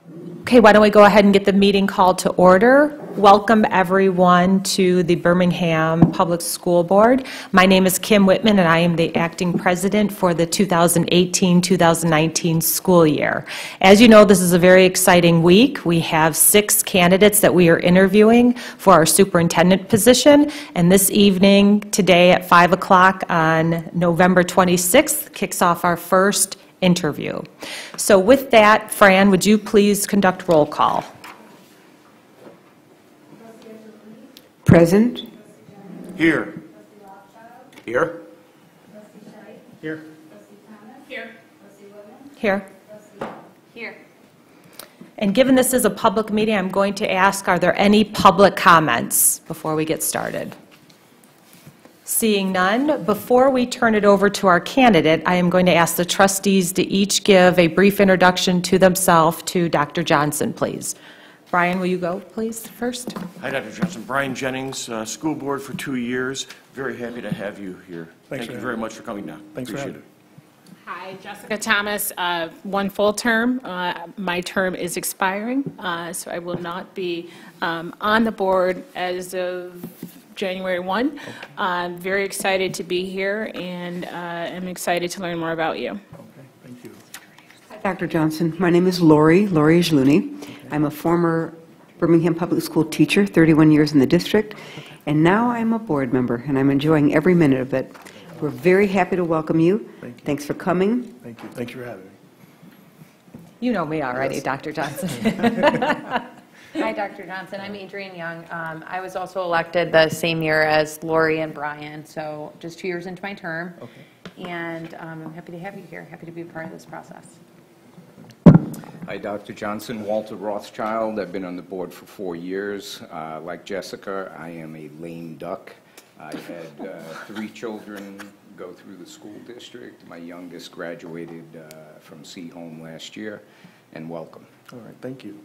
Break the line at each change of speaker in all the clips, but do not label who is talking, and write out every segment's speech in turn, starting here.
Okay, why don't we go ahead and get the meeting called to order. Welcome everyone to the Birmingham Public School Board. My name is Kim Whitman and I am the acting president for the 2018-2019 school year. As you know, this is a very exciting week. We have 6 candidates that we are interviewing for our superintendent position, and this evening, today at 5 o'clock on November 26th, kicks off our first interview. So with that, Fran, would you please conduct roll call?
Present.
Here. Here.
Here.
Here. Here. Here. And given this is a public meeting, I'm going to ask, are there any public comments before we get started? Seeing none, before we turn it over to our candidate, I am going to ask the trustees to each give a brief introduction to themselves to Dr. Johnson, please. Brian, will you go, please, first?
Hi, Dr. Johnson. Brian Jennings, school board for 2 years. Very happy to have you here. Thank you very much for coming down.
Thanks for having
it.
Hi, Jessica Thomas, 1 full term. My term is expiring, so I will not be on the board as of January 1. Okay. I'm very excited to be here, and I'm excited to learn more about you.
Okay, thank you.
Hi, Dr. Johnson. My name is Lori Jaluni. Okay. I'm a former Birmingham Public School teacher, 31 years in the district, and now I'm a board member, and I'm enjoying every minute of it. We're very happy to welcome you.
Thank you.
Thanks for coming.
Thank you. Thank you for having me.
You know me already, yes. Dr. Johnson.
Hi, Dr. Johnson. I'm Adrienne Young. I was also elected the same year as Lori and Brian, so just 2 years into my term. Okay. And I'm happy to have you here, happy to be a part of this process.
Hi, Dr. Johnson. Walter Rothschild. I've been on the board for 4 years. Like Jessica, I am a lame duck. I've had 3 children go through the school district. My youngest graduated from Seaholm last year, and welcome.
All right, thank you.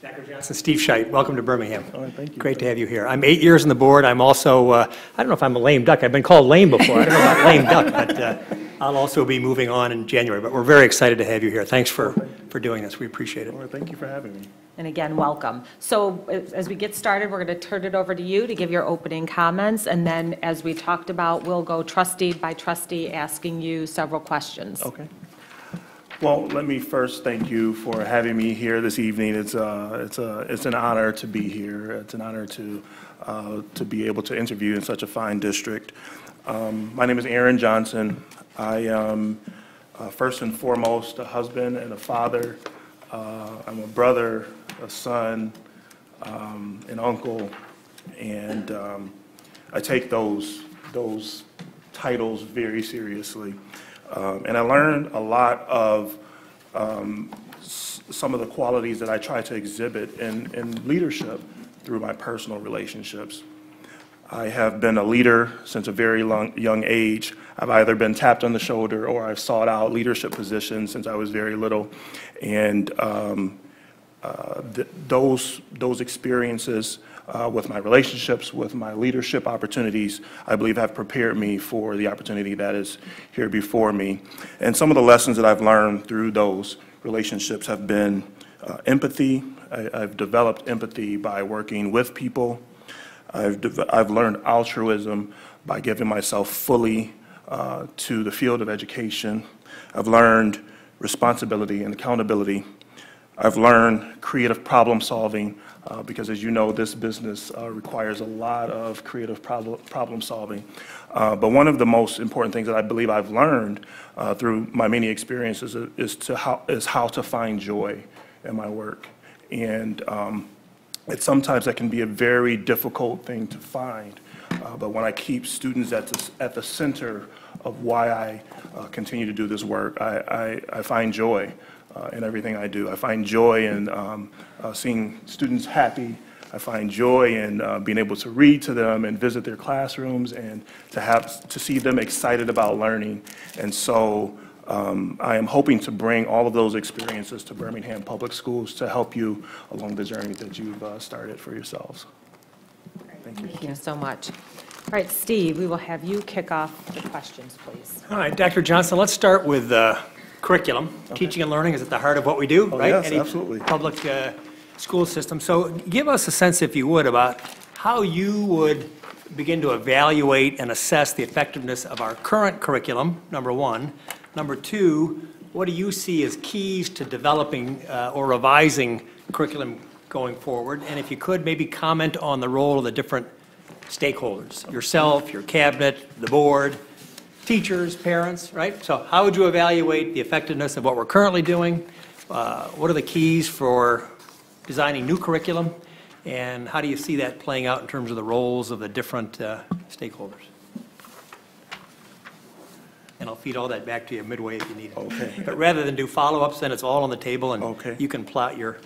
Dr. Johnson, Steve Scheit, welcome to Birmingham.
All right, thank you.
Great to have you here. I'm 8 years on the board. I'm also, I don't know if I'm a lame duck. I've been called lame before. I don't know about lame duck, but I'll also be moving on in January. But we're very excited to have you here. Thanks for doing this. We appreciate it.
All right, thank you for having me.
And again, welcome. So as we get started, we're going to turn it over to you to give your opening comments, and then as we talked about, we'll go trustee by trustee asking you several questions.
Okay. Well, let me first thank you for having me here this evening. It's an honor to be here. It's an honor to be able to interview in such a fine district. My name is Aaron Johnson. I am first and foremost a husband and a father. I'm a brother, a son, an uncle, and I take those titles very seriously. And I learned a lot of some of the qualities that I try to exhibit in leadership through my personal relationships. I have been a leader since a very young age. I've either been tapped on the shoulder or I've sought out leadership positions since I was very little. And those experiences with my relationships, with my leadership opportunities, I believe have prepared me for the opportunity that is here before me. And some of the lessons that I've learned through those relationships have been empathy. I've developed empathy by working with people. I've learned altruism by giving myself fully to the field of education. I've learned responsibility and accountability. I've learned creative problem solving because, as you know, this business requires a lot of creative problem solving. But one of the most important things that I believe I've learned through my many experiences is how to find joy in my work. And sometimes that can be a very difficult thing to find. But when I keep students at the center of why I continue to do this work, I find joy in everything I do. I find joy in seeing students happy. I find joy in being able to read to them and visit their classrooms and to see them excited about learning. And so I am hoping to bring all of those experiences to Birmingham Public Schools to help you along the journey that you've started for yourselves. Thank you.
Thank you so much. All right, Steve, we will have you kick off the questions, please.
All right, Dr. Johnson, let's start with curriculum. Teaching and learning is at the heart of what we do,
Oh,
right?
yes,
Any
absolutely.
public school system. So give us a sense, if you would, about how you would begin to evaluate and assess the effectiveness of our current curriculum, number one. Number two, what do you see as keys to developing or revising curriculum going forward? And if you could, maybe comment on the role of the different stakeholders, yourself, your cabinet, the board, teachers, parents, right? So how would you evaluate the effectiveness of what we're currently doing? What are the keys for designing new curriculum? And how do you see that playing out in terms of the roles of the different stakeholders? And I'll feed all that back to you midway if you need it.
Okay.
But rather than do follow-ups, then it's all on the table, and
Okay.
you can plot your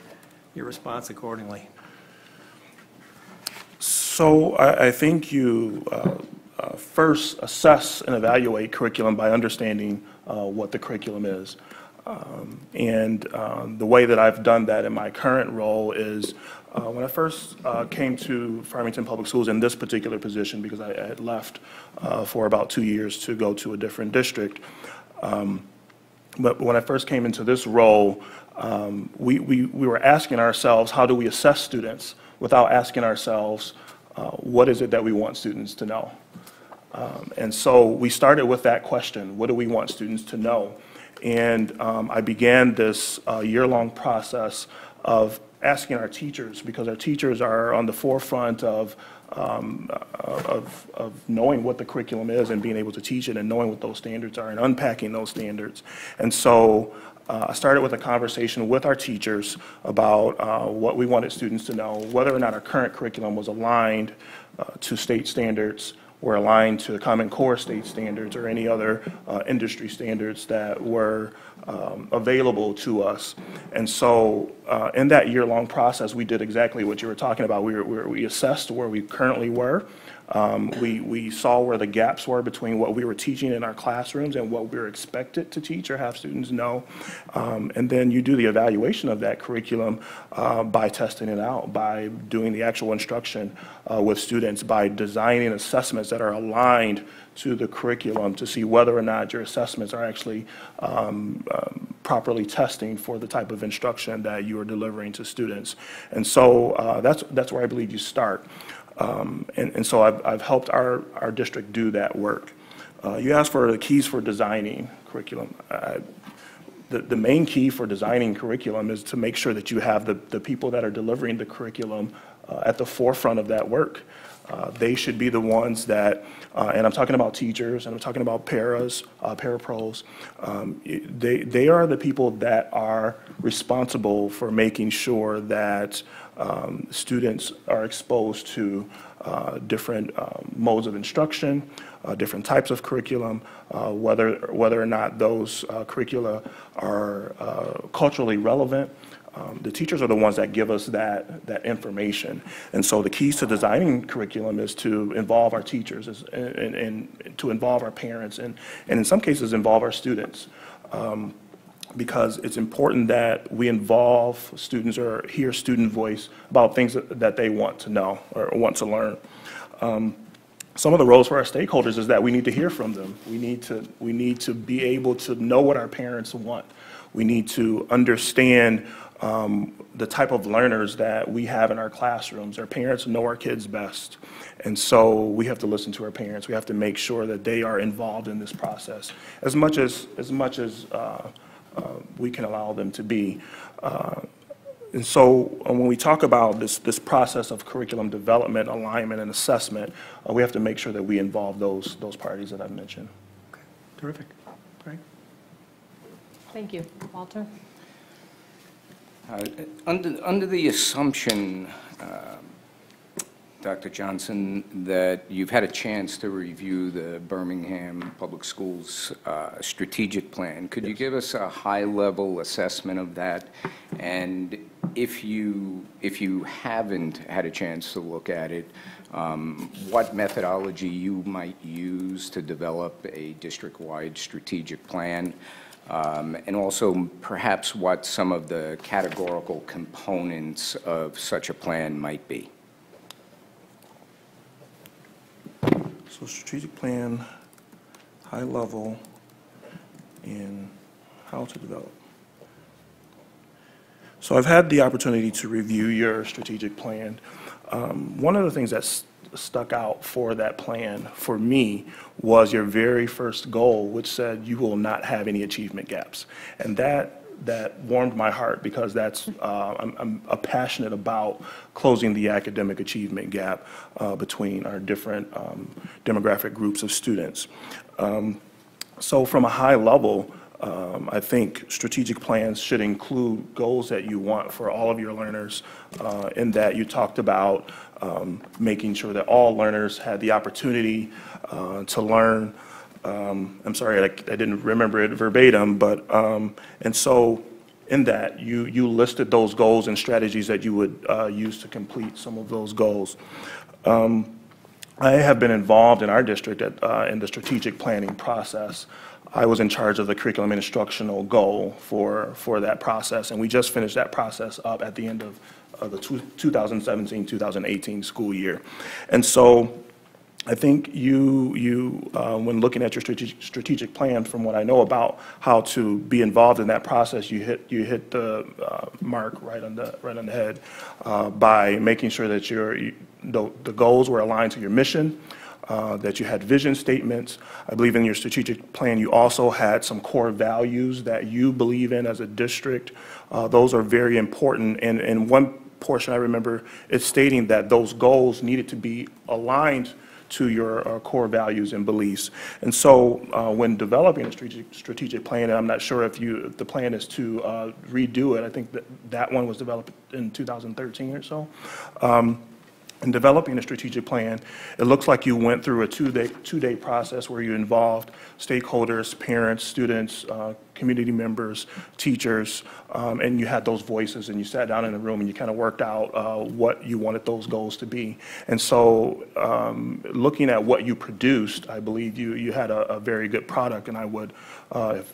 response accordingly.
So I think you first assess and evaluate curriculum by understanding what the curriculum is. And the way that I've done that in my current role is when I first came to Farmington Public Schools in this particular position, because I had left for about 2 years to go to a different district. But when I first came into this role, we were asking ourselves, how do we assess students, without asking ourselves, what is it that we want students to know? And so we started with that question, what do we want students to know? And I began this year-long process of asking our teachers, because our teachers are on the forefront of knowing what the curriculum is and being able to teach it and knowing what those standards are and unpacking those standards. And so I started with a conversation with our teachers about what we wanted students to know, whether or not our current curriculum was aligned to state standards, were aligned to the Common Core state standards or any other industry standards that were available to us. And so in that year-long process, we did exactly what you were talking about. We assessed where we currently were. We saw where the gaps were between what we were teaching in our classrooms and what we were expected to teach or have students know. And then you do the evaluation of that curriculum by testing it out, by doing the actual instruction with students, by designing assessments that are aligned to the curriculum to see whether or not your assessments are actually properly testing for the type of instruction that you are delivering to students. And so that's where I believe you start. And so I've helped our district do that work. You asked for the keys for designing curriculum. The main key for designing curriculum is to make sure that you have the people that are delivering the curriculum at the forefront of that work. They should be the ones that, and I'm talking about teachers, and I'm talking about parapros. They are the people that are responsible for making sure that students are exposed to different modes of instruction, different types of curriculum, whether or not those curricula are culturally relevant. The teachers are the ones that give us that information. And so the keys to designing curriculum is to involve our teachers and to involve our parents and in some cases involve our students. Because it's important that we involve students or hear student voice about things that they want to know or want to learn. Some of the roles for our stakeholders is that we need to hear from them. We need to be able to know what our parents want. We need to understand the type of learners that we have in our classrooms. Our parents know our kids best. And so we have to listen to our parents. We have to make sure that they are involved in this process as much as we can allow them to be. And so when we talk about this process of curriculum development, alignment, and assessment, we have to make sure that we involve those parties that I've mentioned.
Okay. Terrific. Great.
Thank you. Walter?
Under the assumption, Dr. Johnson, that you've had a chance to review the Birmingham Public Schools strategic plan, could you give us a high-level assessment of that? And if you haven't had a chance to look at it, what methodology you might use to develop a district-wide strategic plan? And also perhaps what some of the categorical components of such a plan might be.
So strategic plan, high level, and How to develop. So I've had the opportunity to review your strategic plan. One of the things that's stuck out for that plan for me was your very first goal, which said you will not have any achievement gaps. And that warmed my heart because that's, I'm passionate about closing the academic achievement gap between our different demographic groups of students. So from a high level, I think strategic plans should include goals that you want for all of your learners, in that you talked about making sure that all learners had the opportunity to learn. I'm sorry, I didn't remember it verbatim, but, and so in that, you listed those goals and strategies that you would use to complete some of those goals. I have been involved in our district in the strategic planning process. I was in charge of the curriculum and instructional goal for that process, and we just finished that process up at the end of the 2017-2018 school year. And so I think when looking at your strategic plan, from what I know about how to be involved in that process, you hit the mark right on the head by making sure that the goals were aligned to your mission, that you had vision statements. I believe in your strategic plan you also had some core values that you believe in as a district. Those are very important, and one portion I remember is stating that those goals needed to be aligned to your core values and beliefs. And so when developing a strategic plan, and I'm not sure if the plan is to redo it, I think that one was developed in 2013 or so. In developing a strategic plan, it looks like you went through a two-day process where you involved stakeholders, parents, students, community members, teachers, and you had those voices, and you sat down in a room and you kind of worked out what you wanted those goals to be. And so looking at what you produced, I believe you had a very good product, and I would,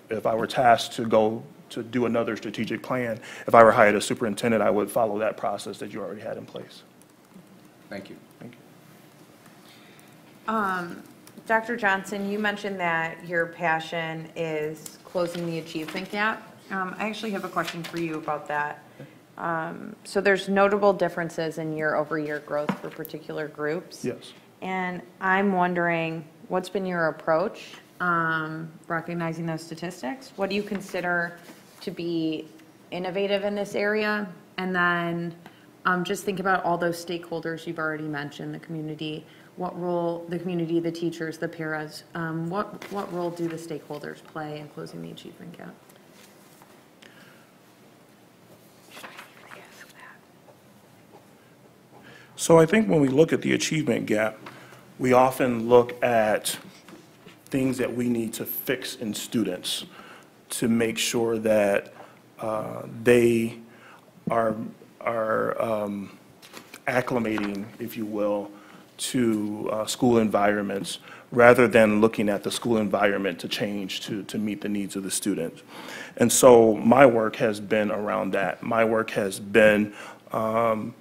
if I were tasked to go to do another strategic plan, if I were hired as superintendent, I would follow that process that you already had in place.
Thank you.
Thank you.
Dr. Johnson, you mentioned that your passion is closing the achievement gap. I actually have a question for you about that. So there's notable differences in year-over-year growth for particular groups.
Yes.
And I'm wondering, what's been your approach recognizing those statistics? What do you consider to be innovative in this area? And then just think about all those stakeholders you've already mentioned, the community, what role the community, the teachers, the paras, what role do the stakeholders play in closing the achievement gap?
So I think when we look at the achievement gap, we often look at things that we need to fix in students to make sure that they are acclimating, if you will, to school environments, rather than looking at the school environment to change to meet the needs of the students. And so my work has been around that. My work has been going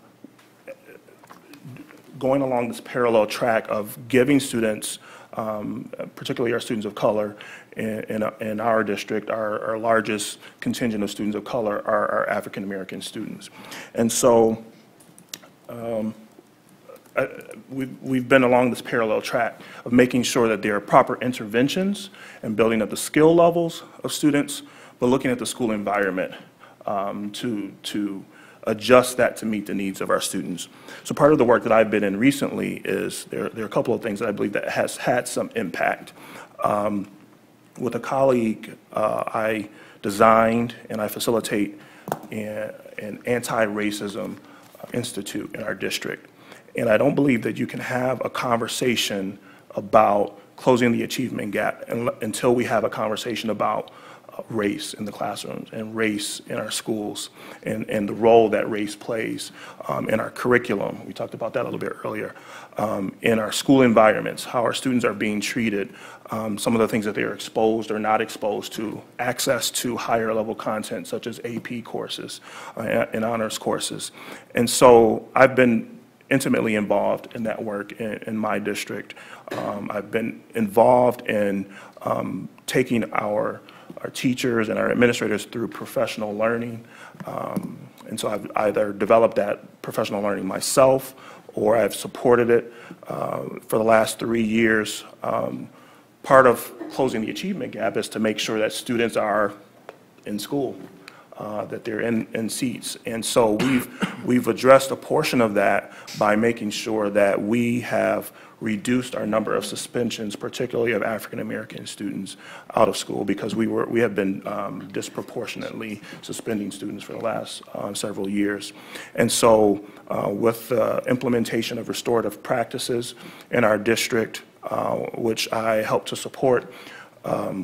along this parallel track of giving students, particularly our students of color in our district, our largest contingent of students of color are our African American students. And so we've been along this parallel track of making sure that there are proper interventions and building up the skill levels of students, but looking at the school environment to adjust that to meet the needs of our students. So part of the work that I've been in recently is there are a couple of things that I believe that has had some impact. With a colleague, I designed and I facilitate an anti-racism institute in our district. And I don't believe that you can have a conversation about closing the achievement gap until we have a conversation about race in the classrooms and race in our schools and the role that race plays in our curriculum. We talked about that a little bit earlier. In our school environments, how our students are being treated, some of the things that they are exposed or not exposed to, access to higher level content such as AP courses and honors courses. And so I've been intimately involved in that work in my district. I've been involved in taking our our teachers and our administrators through professional learning. And so I've either developed that professional learning myself or I've supported it for the last 3 years. Part of closing the achievement gap is to make sure that students are in school, that they're in seats. And so we've addressed a portion of that by making sure that we have reduced our number of suspensions, particularly of African American students, out of school, because we have been disproportionately suspending students for the last several years. And so with the implementation of restorative practices in our district, which I help to support,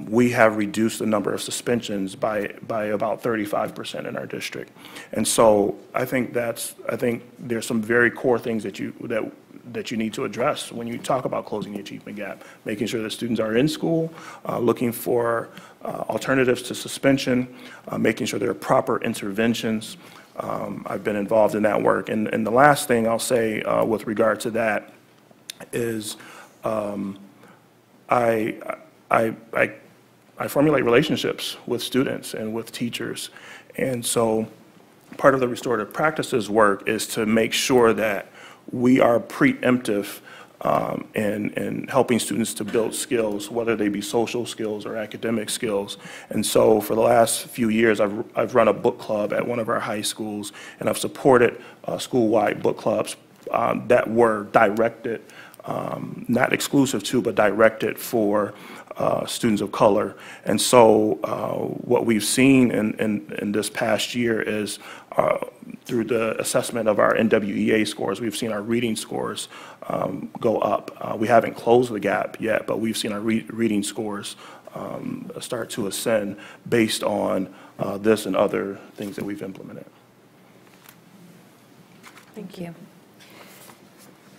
we have reduced the number of suspensions by about 35% in our district. And so I think there's some very core things that you need to address when you talk about closing the achievement gap, making sure that students are in school, looking for alternatives to suspension, making sure there are proper interventions. I've been involved in that work. And the last thing I'll say with regard to that is I formulate relationships with students and with teachers. And so part of the restorative practices work is to make sure that we are preemptive in helping students to build skills, whether they be social skills or academic skills. And so for the last few years, I've run a book club at one of our high schools, and I've supported school-wide book clubs that were directed, not exclusive to, but directed for students of color. And so what we've seen in this past year is through the assessment of our NWEA scores, we've seen our reading scores go up. We haven't closed the gap yet, but we've seen our reading scores start to ascend based on this and other things that we've implemented.
Thank you.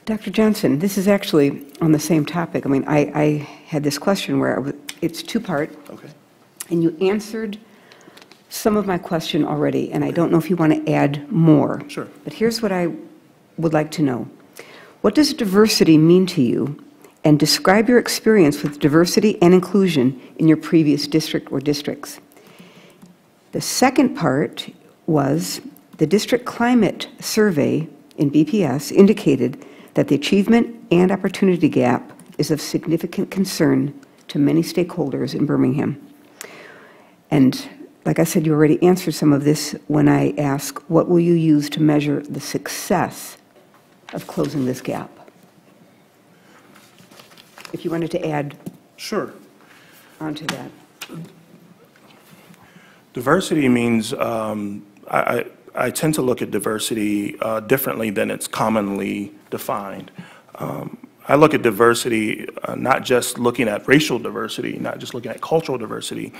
Dr. Johnson, this is actually on the same topic. I mean, I had this question where it's two-part.
Okay.
And you answered some of my question already, and I don't know if you want to add more.
Sure.
But here's what I would like to know. What does diversity mean to you? And describe your experience with diversity and inclusion in your previous district or districts. The second part was the district climate survey in BPS indicated that the achievement and opportunity gap is of significant concern to many stakeholders in Birmingham. And like I said, you already answered some of this when I asked, what will you use to measure the success of closing this gap? If you wanted to add
Sure.
onto that.
Diversity means, I tend to look at diversity differently than it's commonly defined. I look at diversity not just looking at racial diversity, not just looking at cultural diversity,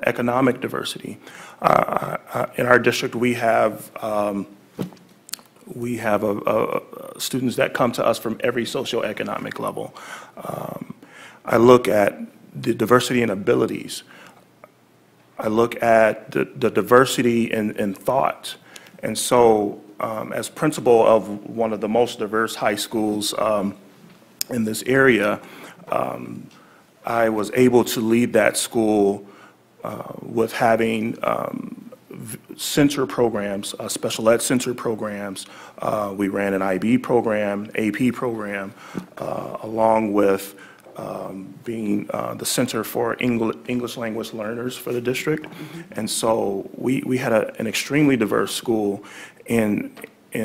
economic diversity. In our district, we have students that come to us from every socioeconomic level. I look at the diversity in abilities. I look at the diversity in thought. And so as principal of one of the most diverse high schools in this area, I was able to lead that school with having center programs, special ed center programs. We ran an IB program, AP program, along with being the center for English language learners for the district. And so we had an extremely diverse school. And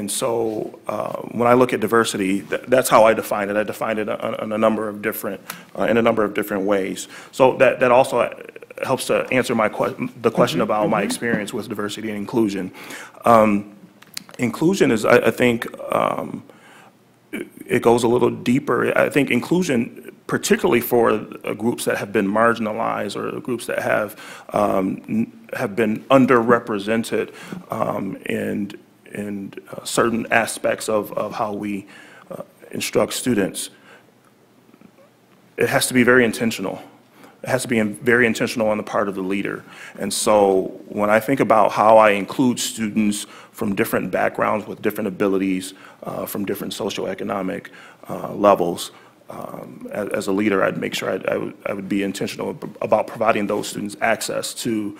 so when I look at diversity, that's how I define it. I define it in a number of different ways. So that also helps to answer the question about my experience with diversity and inclusion. Inclusion is, I think, it goes a little deeper. I think inclusion, particularly for groups that have been marginalized or groups that have been underrepresented in certain aspects of how we instruct students, it has to be very intentional. It has to be very intentional on the part of the leader. And so when I think about how I include students from different backgrounds with different abilities, from different socioeconomic levels, as a leader, I'd make sure I would be intentional about providing those students access to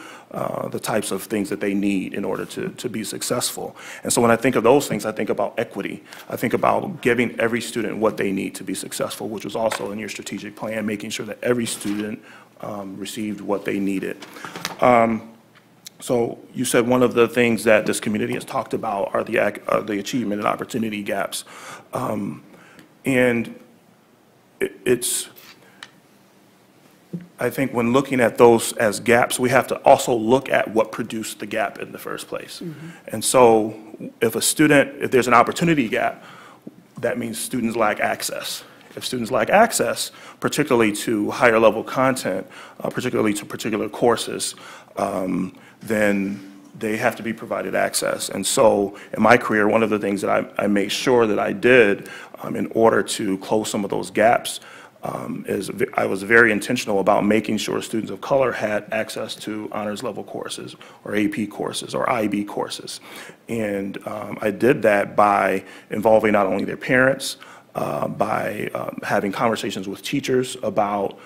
the types of things that they need in order to be successful. And so when I think of those things, I think about equity. I think about giving every student what they need to be successful, which was also in your strategic plan, making sure that every student received what they needed. So you said one of the things that this community has talked about are the achievement and opportunity gaps. And I think when looking at those as gaps, we have to also look at what produced the gap in the first place. Mm-hmm. And so if there's an opportunity gap, that means students lack access. If students lack access, particularly to higher level content, particularly to particular courses, then they have to be provided access. And so in my career, one of the things that I made sure that I did in order to close some of those gaps is I was very intentional about making sure students of color had access to honors level courses or AP courses or IB courses. And I did that by involving not only their parents, by having conversations with teachers about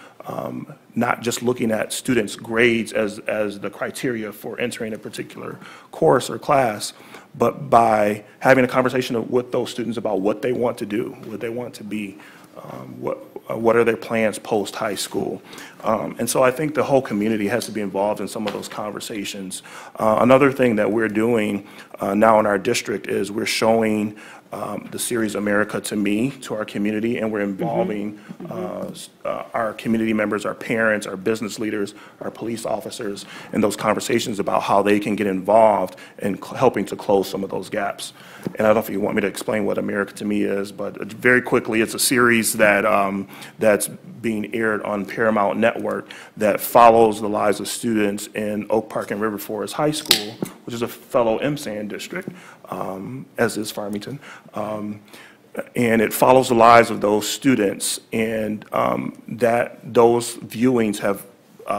not just looking at students' grades as the criteria for entering a particular course or class, but by having a conversation with those students about what they want to do, what they want to be, what are their plans post-high school. And so I think the whole community has to be involved in some of those conversations. Another thing that we're doing now in our district is we're showing the series America to Me to our community, and we're involving our community members, our parents, our business leaders, our police officers in those conversations about how they can get involved in helping to close some of those gaps. And I don't know if you want me to explain what America to Me is, but very quickly, it's a series that that's being aired on Paramount Network that follows the lives of students in Oak Park and River Forest High School, which is a fellow MSAN district, as is Farmington. And it follows the lives of those students, and those viewings have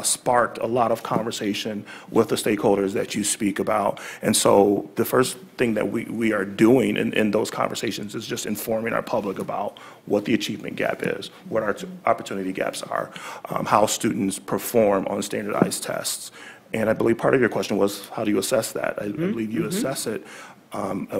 sparked a lot of conversation with the stakeholders that you speak about. And so the first thing that we are doing in those conversations is just informing our public about what the achievement gap is, what our opportunity gaps are, how students perform on standardized tests. And I believe part of your question was, how do you assess that? I believe you assess it.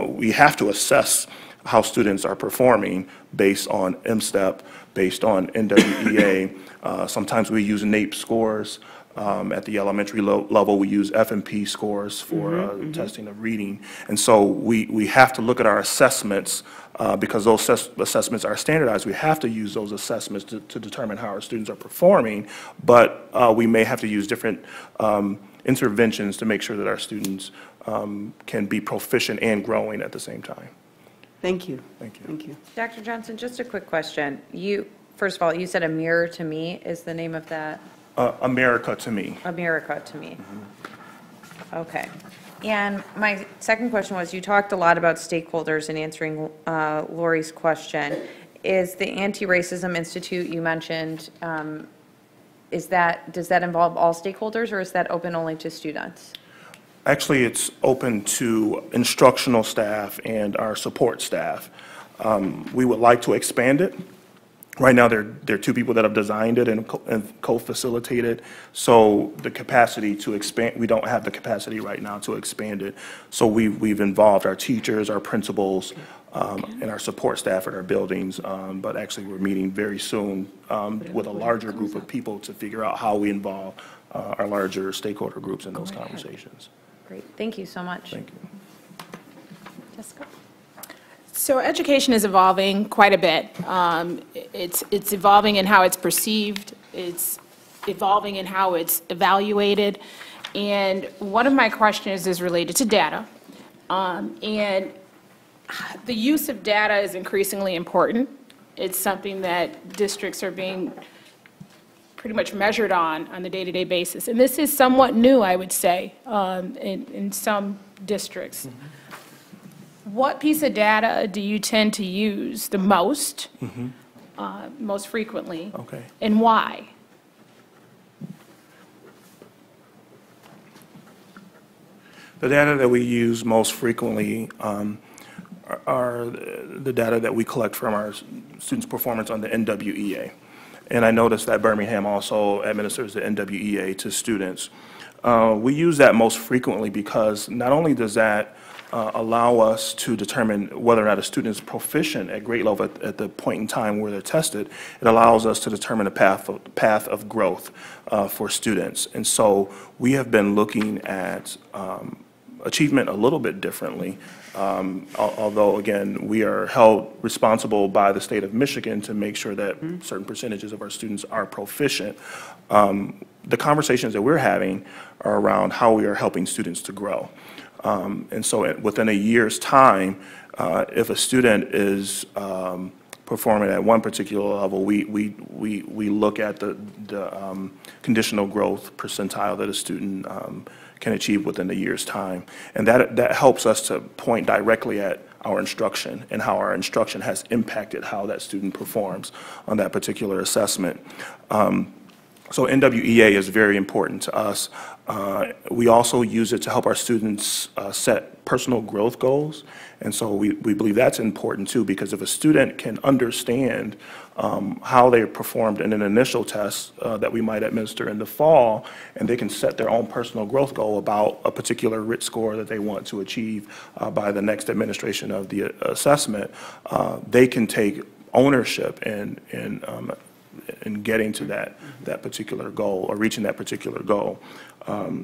We have to assess how students are performing based on MSTEP, based on NWEA. Sometimes we use NAEP scores. At the elementary level, we use F&P scores for testing of reading. And so we have to look at our assessments because those assessments are standardized. We have to use those assessments to determine how our students are performing, but we may have to use different interventions to make sure that our students can be proficient and growing at the same time.
Thank you.
Thank you.
Thank you.
Dr. Johnson, just a quick question. First of all, you said A Mirror to Me is the name of that?
America to Me.
America to Me. Okay. And my second question was, you talked a lot about stakeholders in answering Lori's question. Is the Anti-Racism Institute you mentioned, does that involve all stakeholders, or is that open only to students?
Actually, it's open to instructional staff and our support staff. We would like to expand it. Right now, there are two people that have designed it and co-facilitated. So the capacity to expand, we don't have the capacity right now to expand it. So we've involved our teachers, our principals, and our support staff at our buildings. But actually, we're meeting very soon with a larger group of people to figure out how we involve our larger stakeholder groups in those conversations.
Great. Thank you so much.
Thank you.
Jessica?
So education is evolving quite a bit. It's evolving in how it's perceived. It's evolving in how it's evaluated. And one of my questions is related to data. And the use of data is increasingly important. It's something that districts are being pretty much measured on the day-to-day basis. And this is somewhat new, I would say, in some districts. What piece of data do you tend to use the most, most frequently, and why?
The data that we use most frequently are the data that we collect from our students' performance on the NWEA. And I noticed that Birmingham also administers the NWEA to students. We use that most frequently because not only does that allow us to determine whether or not a student is proficient at grade level at the point in time where they're tested, it allows us to determine a path of growth for students. And so we have been looking at achievement a little bit differently, although, again, we are held responsible by the state of Michigan to make sure that certain percentages of our students are proficient. The conversations that we're having are around how we are helping students to grow. And so within a year's time, if a student is performing at one particular level, we look at the conditional growth percentile that a student can achieve within a year's time. And that helps us to point directly at our instruction and how our instruction has impacted how that student performs on that particular assessment. So NWEA is very important to us. We also use it to help our students set personal growth goals. And so we believe that's important too, because if a student can understand how they performed in an initial test that we might administer in the fall, and they can set their own personal growth goal about a particular RIT score that they want to achieve by the next administration of the assessment, they can take ownership in getting to that particular goal or reaching that particular goal.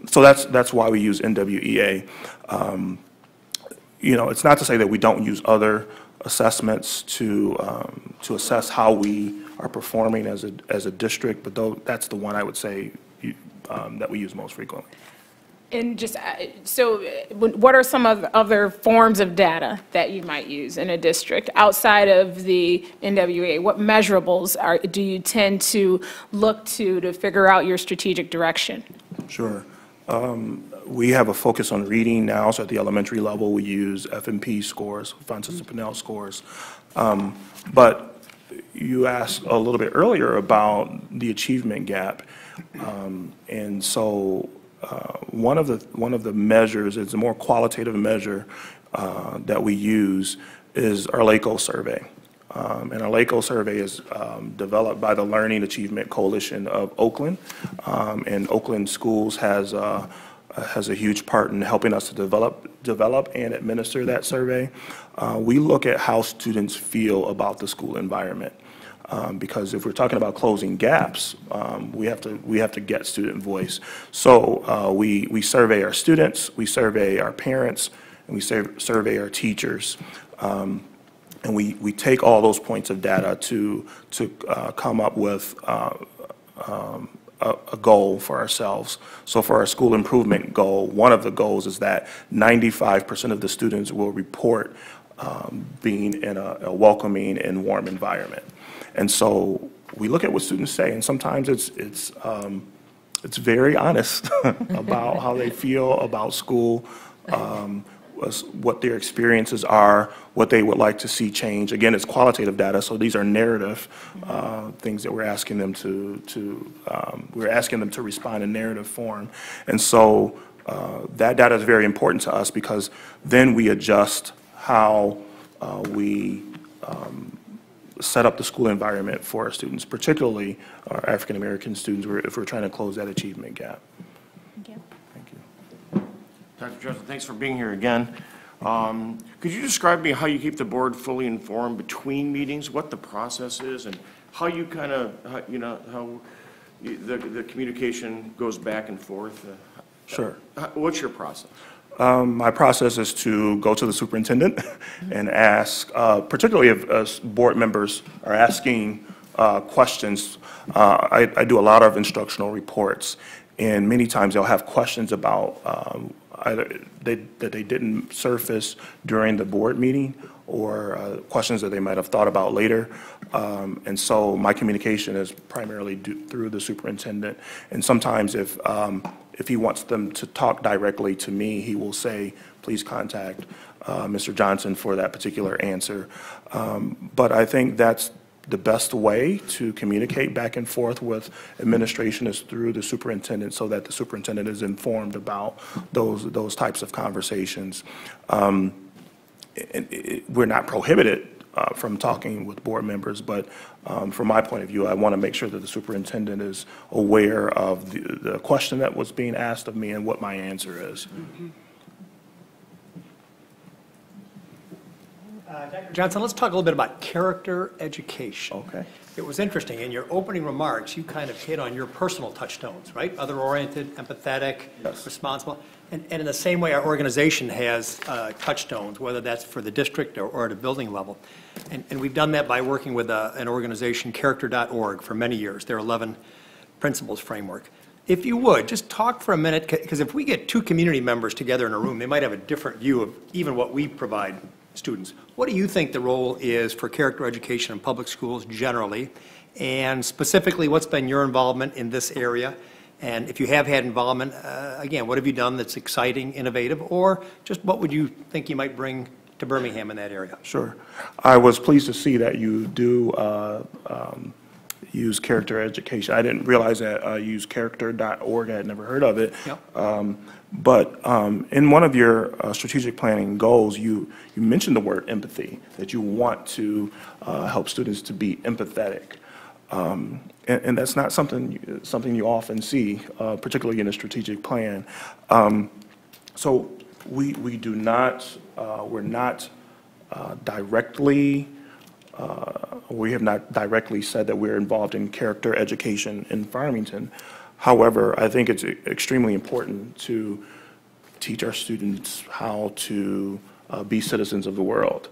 So that's why we use NWEA. You know, it's not to say that we don't use other assessments to assess how we are performing as a district, but that's the one I would say that we use most frequently.
And just, so what are some of the other forms of data that you might use in a district outside of the NWEA? What measurables do you tend to look to figure out your strategic direction? Sure.
We have a focus on reading now, so at the elementary level we use FMP scores, Francis and Pinnell scores. But you asked a little bit earlier about the achievement gap. And so one of the measures, it's a more qualitative measure that we use, is our LACO survey. And our LACO survey is developed by the Learning Achievement Coalition of Oakland. And Oakland Schools has a huge part in helping us to develop and administer that survey. We look at how students feel about the school environment. Because if we're talking about closing gaps, we have to get student voice. So we survey our students, we survey our parents, and we survey our teachers. And we take all those points of data to come up with a goal for ourselves. So for our school improvement goal, one of the goals is that 95% of the students will report being in a welcoming and warm environment. And so we look at what students say, and sometimes it's very honest about how they feel about school, what their experiences are, what they would like to see change. Again, it's qualitative data, so these are narrative things that we're asking them to respond in narrative form. And so that data is very important to us, because then we adjust how we set up the school environment for our students, particularly our African American students, if we're trying to close that achievement gap.
Thank you.
Thank you.
Dr. Johnson, thanks for being here again. Could you describe to me how you keep the board fully informed between meetings, what the process is, and how you kind of, how the communication goes back and forth?
Sure.
What's your process?
My process is to go to the superintendent and ask, particularly if board members are asking questions. I do a lot of instructional reports, and many times they'll have questions about either that they didn't surface during the board meeting, or questions that they might have thought about later. And so my communication is primarily through the superintendent. And sometimes if he wants them to talk directly to me, he will say, please contact Mr. Johnson for that particular answer. But I think that's the best way to communicate back and forth with administration, is through the superintendent, so that the superintendent is informed about those types of conversations. we're not prohibited from talking with board members, but from my point of view, I want to make sure that the superintendent is aware of the question that was being asked of me and what my answer is.
Mm-hmm.
Dr. Johnson, let's talk a little bit about character education.
Okay.
It was interesting. In your opening remarks, you kind of hit on your personal touchstones, right? Other-oriented, empathetic,
Yes.
responsible. And in the same way, our organization has touchstones, whether that's for the district or at a building level. And we've done that by working with an organization, character.org, for many years, their 11 principles framework. If you would, just talk for a minute, because if we get two community members together in a room, they might have a different view of even what we provide students. What do you think the role is for character education in public schools generally? And specifically, what's been your involvement in this area? And if you have had involvement, again, what have you done that's exciting, innovative, or just what would you think you might bring to Birmingham in that area?
Sure. I was pleased to see that you do use character education. I didn't realize that you use character.org. I had never heard of it.
Yep.
But in one of your strategic planning goals, you mentioned the word empathy, that you want to help students to be empathetic. And that's not something you often see, particularly in a strategic plan. So we do not, we're not directly, we have not directly said that we're involved in character education in Farmington. However, I think it's extremely important to teach our students how to be citizens of the world.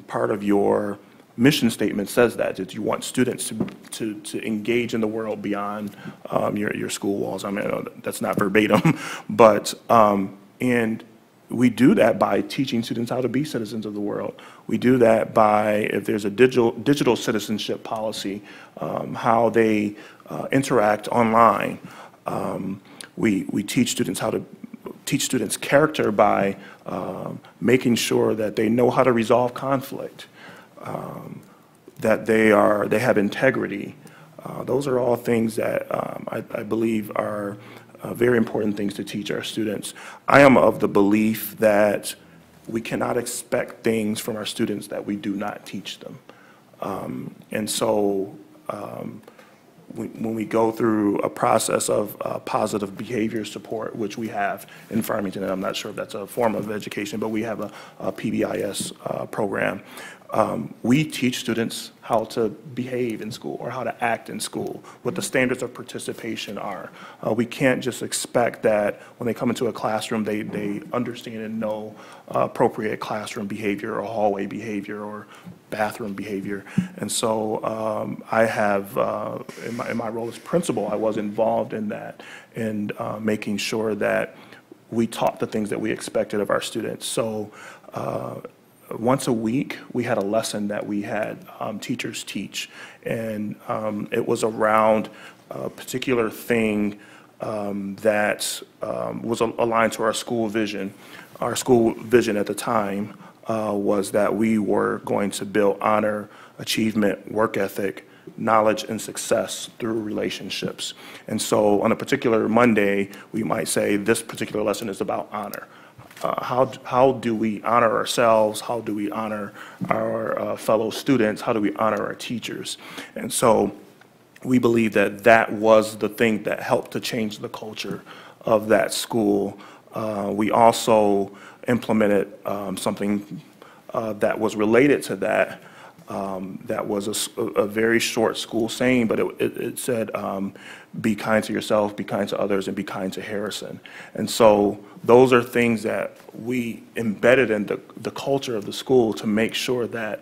Part of your mission statement says that you want students to engage in the world beyond your school walls. I mean, that's not verbatim, but and we do that by teaching students how to be citizens of the world. We do that by, if there's a digital citizenship policy, how they interact online. We teach students how to teach students character by making sure that they know how to resolve conflict, that they have integrity. Those are all things that I believe are very important things to teach our students. I am of the belief that we cannot expect things from our students that we do not teach them. And so when we go through a process of positive behavior support, which we have in Farmington, and I'm not sure if that's a form of education, but we have a PBIS program. We teach students how to behave in school or how to act in school, what the standards of participation are. We can't just expect that when they come into a classroom, they understand and know appropriate classroom behavior or hallway behavior or bathroom behavior. And so I have, in my role as principal, I was involved in that and making sure that we taught the things that we expected of our students. So once a week, we had a lesson that we had teachers teach, and it was around a particular thing that was aligned to our school vision. Our school vision at the time was that we were going to build honor, achievement, work ethic, knowledge, and success through relationships. And so on a particular Monday, we might say this particular lesson is about honor. How do we honor ourselves? How do we honor our fellow students? How do we honor our teachers? And so we believe that that was the thing that helped to change the culture of that school. We also implemented something that was related to that. That was a very short school saying, but it said, be kind to yourself, be kind to others, and be kind to Harrison. And so those are things that we embedded in the culture of the school to make sure that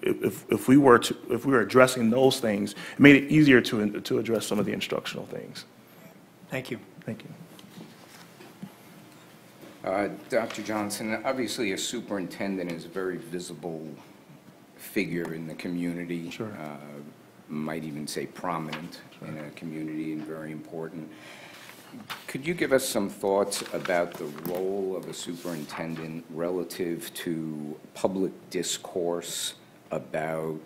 if we were addressing those things, it made it easier to address some of the instructional things.
Thank you.
Thank you.
Dr. Johnson, obviously a superintendent is a very visible figure in the community.
Sure.
Might even say prominent in a community and very important. Could you give us some thoughts about the role of a superintendent relative to public discourse about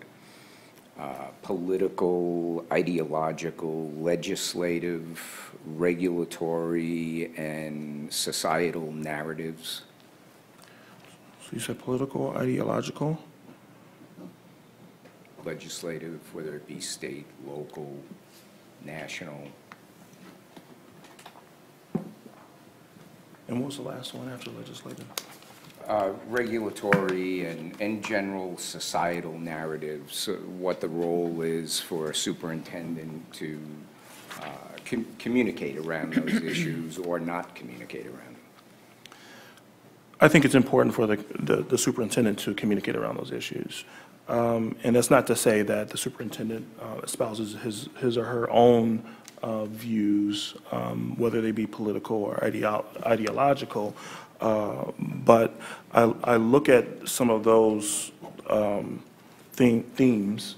political, ideological, legislative, regulatory, and societal narratives?
So you said political, ideological?
Legislative, whether it be state, local, national.
And what was the last one after legislative?
Regulatory and general societal narratives, what the role is for a superintendent to communicate around those issues or not communicate around them.
I think it's important for the superintendent to communicate around those issues. And that's not to say that the superintendent espouses his or her own views, whether they be political or ideological, but I look at some of those themes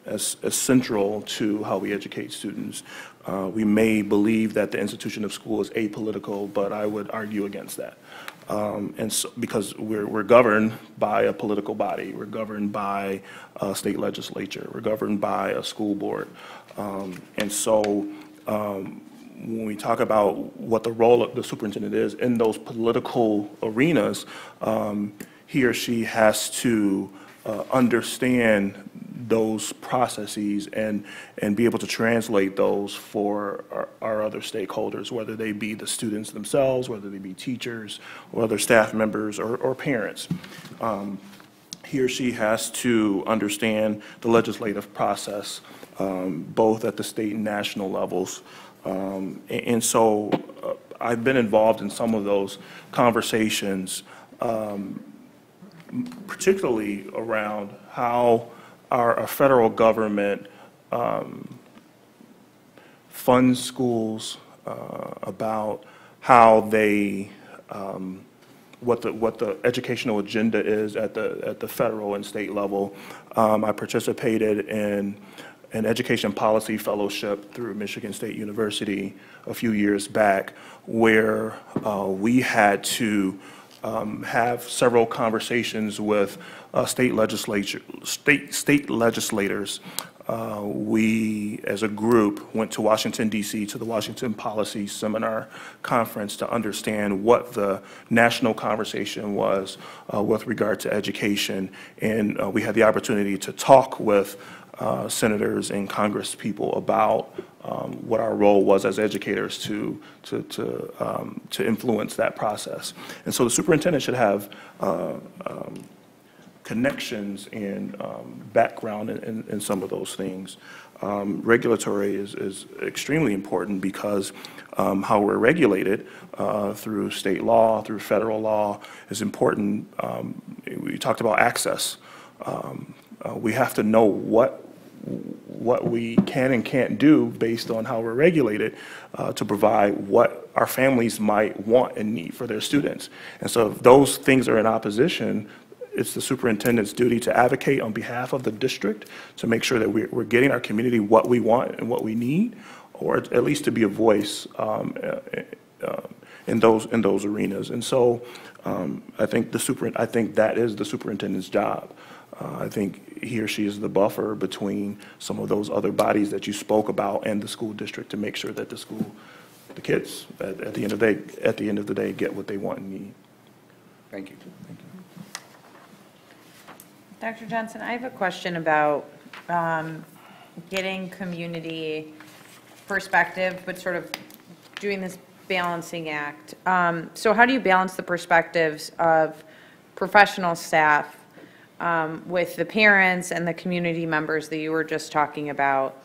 as central to how we educate students. We may believe that the institution of school is apolitical, but I would argue against that. And so, because we're governed by a political body, we're governed by a state legislature, we're governed by a school board. And so when we talk about what the role of the superintendent is in those political arenas, he or she has to understand those processes and be able to translate those for our other stakeholders, whether they be the students themselves, whether they be teachers or other staff members or parents. He or she has to understand the legislative process, both at the state and national levels. And so I've been involved in some of those conversations, particularly around how our federal government funds schools, about how they, what the educational agenda is at the federal and state level. I participated in an education policy fellowship through Michigan State University a few years back, where we had to have several conversations with state legislators. We, as a group, went to Washington, D.C., to the Washington Policy Seminar Conference to understand what the national conversation was with regard to education. And we had the opportunity to talk with senators and Congress people about what our role was as educators to influence that process. And so the superintendent should have connections and background in some of those things. Regulatory is extremely important because how we're regulated through state law, through federal law is important. We talked about access. We have to know what we can and can't do based on how we're regulated to provide what our families might want and need for their students. And so if those things are in opposition, it's the superintendent's duty to advocate on behalf of the district to make sure that we're getting our community what we want and what we need, or at least to be a voice in those arenas. And so I think that is the superintendent's job. I think he or she is the buffer between some of those other bodies that you spoke about and the school district to make sure that the kids at the end of the day get what they want and need.
Thank you.
Thank you.
Dr. Johnson, I have a question about getting community perspective, but sort of doing this balancing act. So how do you balance the perspectives of professional staff with the parents and the community members that you were just talking about?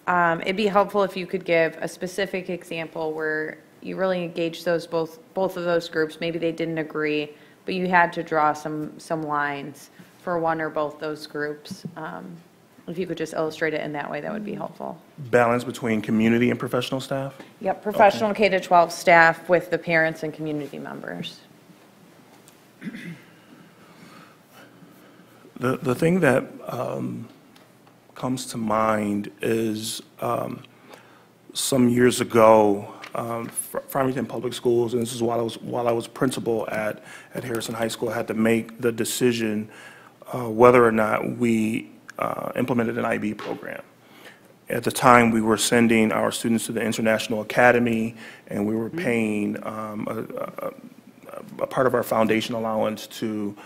It'd be helpful if you could give a specific example where you really engaged both of those groups. Maybe they didn't agree, but you had to draw some lines for one or both those groups. If you could just illustrate it in that way, that would be helpful.
Balance between community and professional staff?
Yep, professional K-12 staff with the parents and community members.
The thing that comes to mind is some years ago, Farmington Public Schools, and this is while I was principal at Harrison High School, had to make the decision whether or not we implemented an IB program. At the time, we were sending our students to the International Academy, and we were paying a part of our foundation allowance to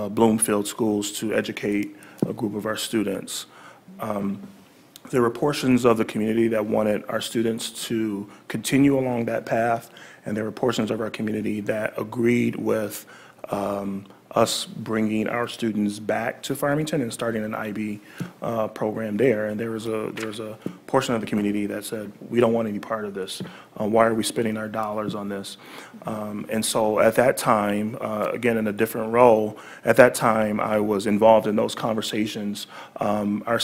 Bloomfield schools to educate a group of our students. There were portions of the community that wanted our students to continue along that path, and there were portions of our community that agreed with us bringing our students back to Farmington and starting an IB program there. And there was a portion of the community that said, we don't want any part of this. Why are we spending our dollars on this? And so at that time, again, in a different role, at that time I was involved in those conversations. Our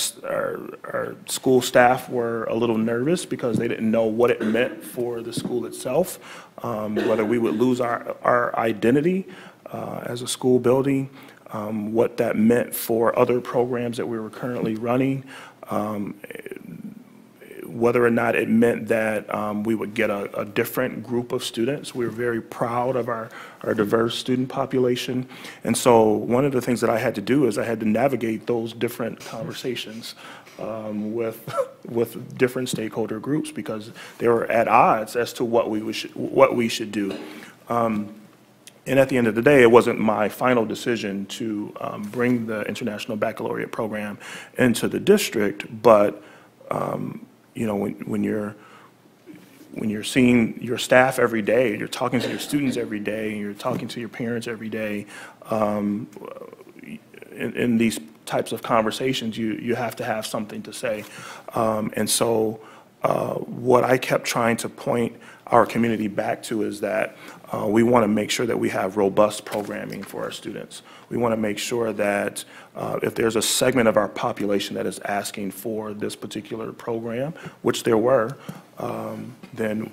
school staff were a little nervous because they didn't know what it meant for the school itself, whether we would lose our identity as a school building, what that meant for other programs that we were currently running, whether or not it meant that we would get a different group of students. We were very proud of our diverse student population. And so one of the things that I had to do is I had to navigate those different conversations with different stakeholder groups because they were at odds as to what we should do. And at the end of the day, it wasn't my final decision to bring the International Baccalaureate program into the district, but you know, when you're seeing your staff every day, you're talking to your students every day, you're talking to your parents every day, in these types of conversations, you have to have something to say. And so what I kept trying to point our community back to is that we want to make sure that we have robust programming for our students. We want to make sure that if there's a segment of our population that is asking for this particular program, which there were, then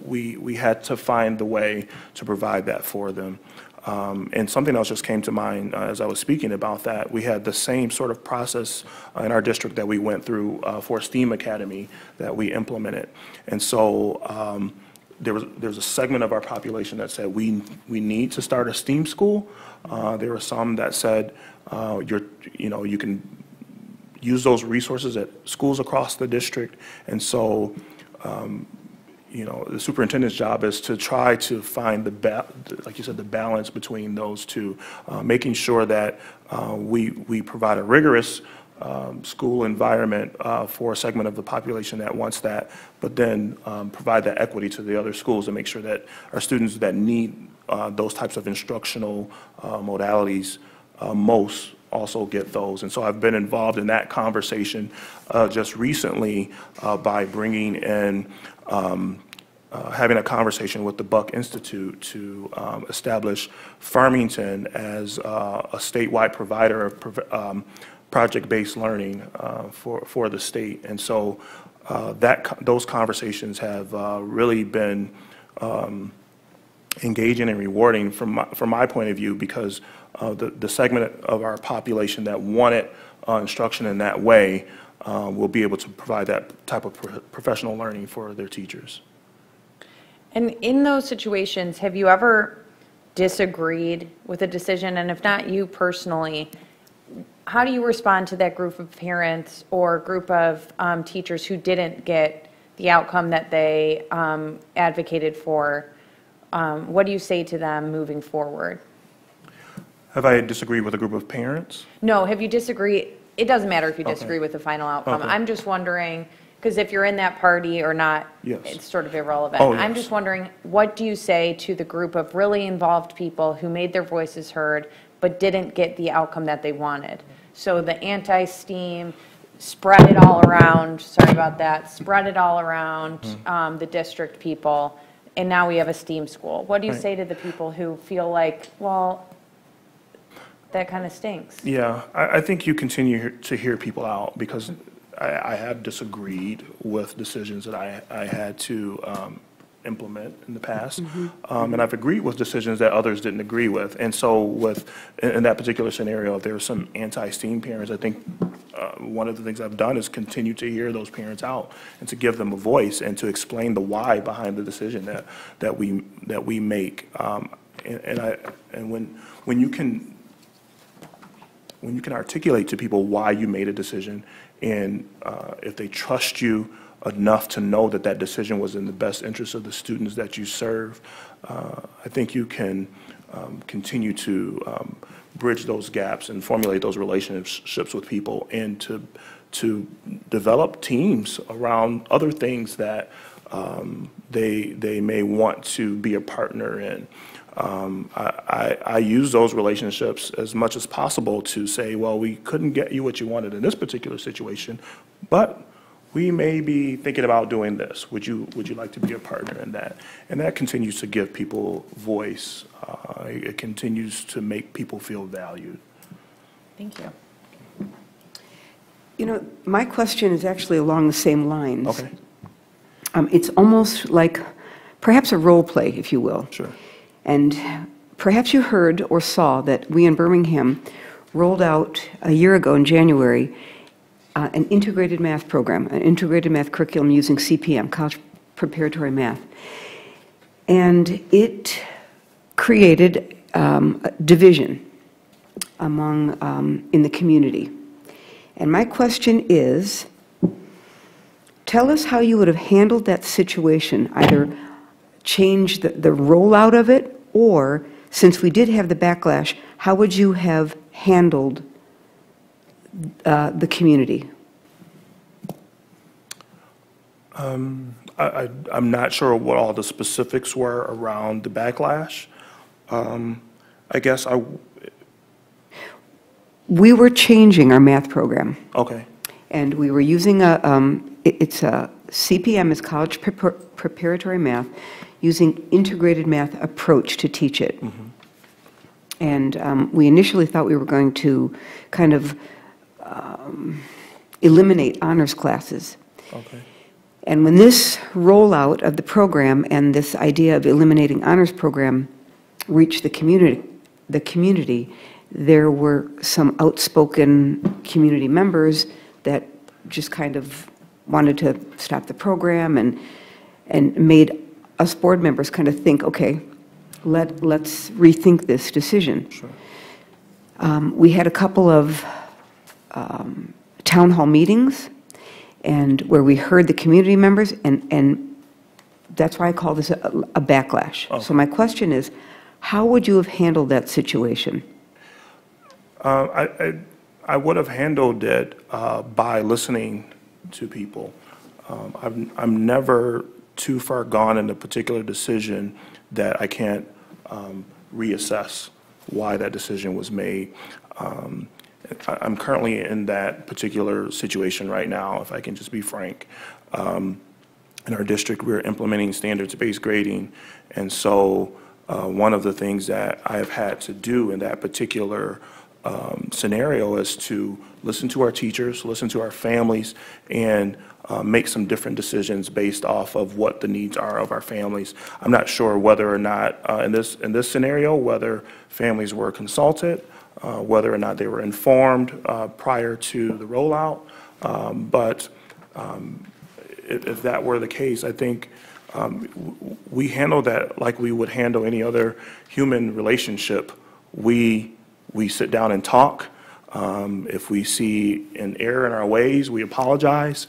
we had to find the way to provide that for them. And something else just came to mind as I was speaking about that. We had the same sort of process in our district that we went through for STEAM Academy that we implemented. And so there's a segment of our population that said we need to start a STEAM school. There were some that said you can use those resources at schools across the district. And so you know, the superintendent's job is to try to find like you said, the balance between those two, making sure that we provide a rigorous school environment for a segment of the population that wants that, but then provide that equity to the other schools and make sure that our students that need those types of instructional modalities most also get those. And so I've been involved in that conversation just recently by bringing in having a conversation with the Buck Institute to establish Farmington as a statewide provider of project-based learning for the state. And so those conversations have really been engaging and rewarding from my point of view, because the segment of our population that wanted instruction in that way will be able to provide that type of professional learning for their teachers.
And in those situations, have you ever disagreed with a decision? And if not you personally, how do you respond to that group of parents or group of teachers who didn't get the outcome that they advocated for? What do you say to them moving forward?
Have I disagreed with a group of parents?
No, have you disagreed? It doesn't matter if you disagree with the final outcome.
Okay.
I'm just wondering, because if you're in that party or not,
Yes.
it's sort of irrelevant.
Oh, yes.
I'm just wondering, what do you say to the group of really involved people who made their voices heard but didn't get the outcome that they wanted? So the anti-STEAM, spread it all around, sorry about that, spread it all around the district people, and now we have a STEAM school. What do you say to the people who feel like, well, that kind of stinks?
Yeah, I think you continue to hear people out, because I have disagreed with decisions that I had to implement in the past, and I've agreed with decisions that others didn't agree with. And so in that particular scenario, if there were some anti-STEAM parents, I think one of the things I've done is continue to hear those parents out and to give them a voice and to explain the why behind the decision that we make. And when you can articulate to people why you made a decision, and if they trust you enough to know that that decision was in the best interest of the students that you serve, I think you can continue to bridge those gaps and formulate those relationships with people, and to develop teams around other things that they may want to be a partner in. I use those relationships as much as possible to say, well, we couldn't get you what you wanted in this particular situation, but we may be thinking about doing this. Would you like to be a partner in that? And that continues to give people voice. It continues to make people feel valued.
Thank you.
You know, my question is actually along the same lines.
Okay.
It's almost like perhaps a role play, if you will.
Sure.
And perhaps you heard or saw that we in Birmingham rolled out a year ago in January an integrated math program, an integrated math curriculum using CPM, College Preparatory Math. And it created a division among, in the community. And my question is, tell us how you would have handled that situation, either change the rollout of it, or, since we did have the backlash, how would you have handled the community?
I'm not sure what all the specifics were around the backlash. I guess
We were changing our math program.
Okay.
And we were using it's a CPM, is College Preparatory Math, using integrated math approach to teach it.
Mm-hmm.
And we initially thought we were going to kind of eliminate honors classes.
Okay.
And when this rollout of the program and this idea of eliminating honors program reached the community, there were some outspoken community members that just kind of wanted to stop the program and made us board members kind of think, okay, let's rethink this decision.
Sure.
We had a couple of town hall meetings, and where we heard the community members, and that's why I call this a backlash.
Okay.
So my question is, how would you have handled that situation?
I would have handled it by listening to people. I'm never too far gone in a particular decision that I can't reassess why that decision was made. I'm currently in that particular situation right now, if I can just be frank. In our district, we're implementing standards-based grading, and so one of the things that I have had to do in that particular scenario is to listen to our teachers, listen to our families, and make some different decisions based off of what the needs are of our families. I'm not sure whether or not in this scenario, whether families were consulted, whether or not they were informed prior to the rollout, but if that were the case, I think we handle that like we would handle any other human relationship. We sit down and talk. If we see an error in our ways, we apologize.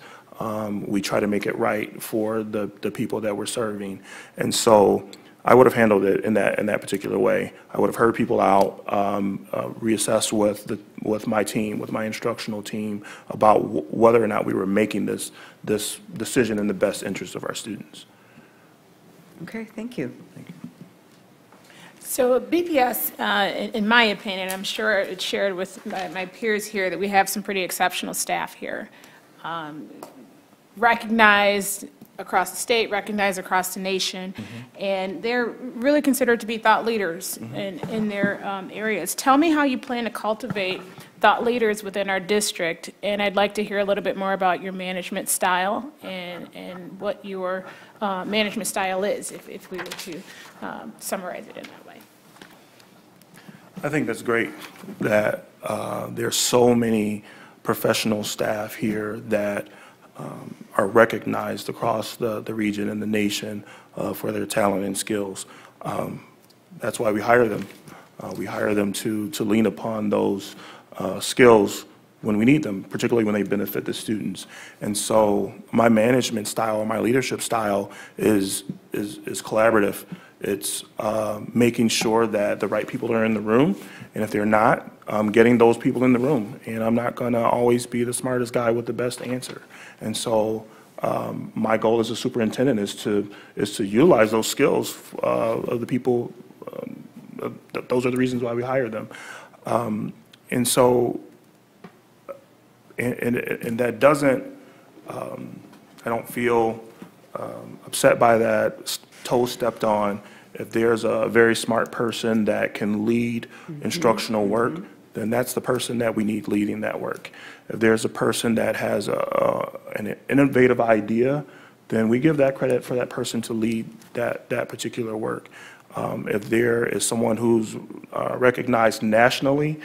We try to make it right for the people that we're serving. And so I would have handled it in that particular way. I would have heard people out, reassessed with my team, with my instructional team, about whether or not we were making this decision in the best interest of our students.
Okay, thank you.
Thank you.
So BPS, in my opinion, I'm sure it's shared with my peers here, that we have some pretty exceptional staff here. Recognized across the state, recognized across the nation, and they're really considered to be thought leaders in their areas. Tell me how you plan to cultivate thought leaders within our district, and I'd like to hear a little bit more about your management style and what your management style is, if we were to summarize it in that way.
I think that's great that there's so many professional staff here that are recognized across the region and the nation for their talent and skills. That's why we hire them. We hire them to lean upon those skills when we need them, particularly when they benefit the students. And so my management style, my leadership style is collaborative. It's making sure that the right people are in the room, and if they're not, getting those people in the room. And I'm not going to always be the smartest guy with the best answer. And so my goal as a superintendent is to utilize those skills of the people. Those are the reasons why we hire them. And so, and that doesn't, I don't feel upset by that, toes stepped on. If there's a very smart person that can lead instructional work, then that's the person that we need leading that work. If there's a person that has an innovative idea, then we give that credit for that person to lead that particular work. If there is someone who's recognized nationally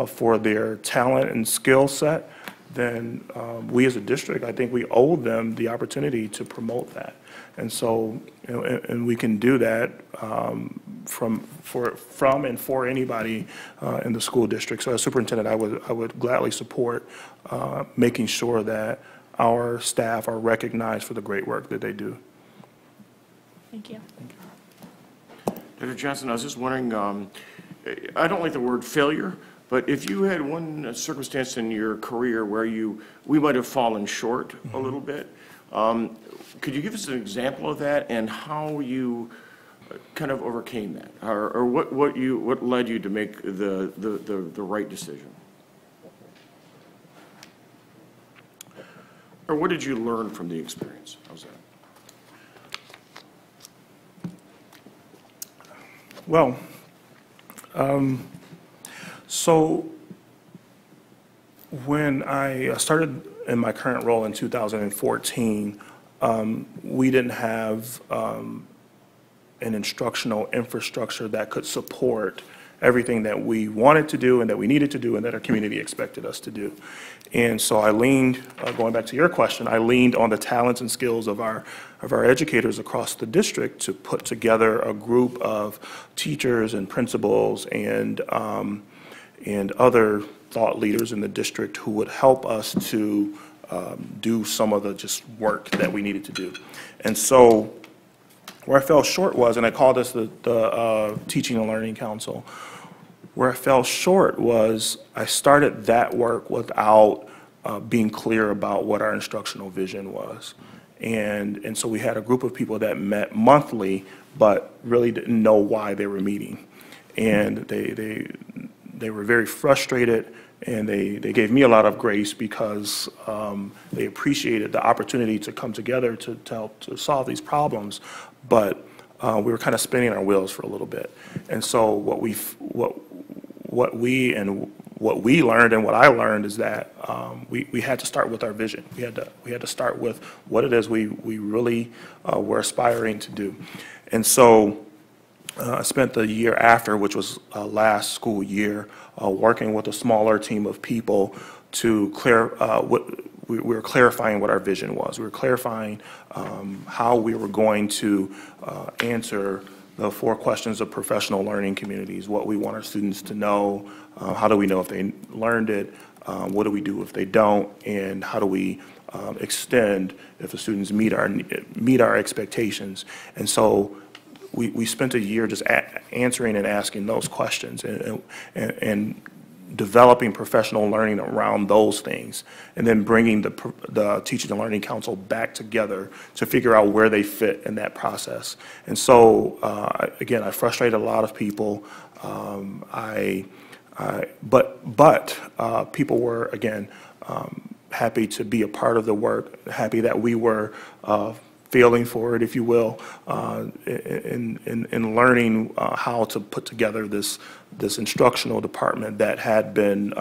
for their talent and skill set, then we as a district, I think we owe them the opportunity to promote that. And so, you know, and we can do that from and for anybody in the school district. So as superintendent, I would gladly support making sure that our staff are recognized for the great work that they do.
Thank you.
Dr. Johnson, I was just wondering, I don't like the word failure, but if you had one circumstance in your career where we might have fallen short a little bit, could you give us an example of that and how you kind of overcame that, or what led you to make the right decision? Or what did you learn from the experience? How's that?
Well, so when I started in my current role in 2014, we didn't have an instructional infrastructure that could support everything that we wanted to do and that we needed to do and that our community expected us to do. And so I leaned, going back to your question, I leaned on the talents and skills of our educators across the district to put together a group of teachers and principals and other thought leaders in the district who would help us to do some of the just work that we needed to do. And so where I fell short was, and I call this the Teaching and Learning Council, where I fell short was I started that work without being clear about what our instructional vision was. And so we had a group of people that met monthly, but really didn't know why they were meeting. And they were very frustrated, and they gave me a lot of grace because they appreciated the opportunity to come together to help to solve these problems. But we were kind of spinning our wheels for a little bit. And so what we learned and what I learned is that we had to start with our vision. We had to start with what it is we really were aspiring to do. And so I spent the year after, which was last school year, working with a smaller team of people to we were clarifying what our vision was. We were clarifying how we were going to answer the 4 questions of professional learning communities, what we want our students to know, how do we know if they learned it, what do we do if they don't, and how do we extend if the students meet our expectations. And so we spent a year just answering and asking those questions and developing professional learning around those things, and then bringing the Teaching and Learning Council back together to figure out where they fit in that process. And so, again, I frustrated a lot of people. But people were, again, happy to be a part of the work, happy that we were feeling for it, if you will, in learning how to put together this instructional department that had been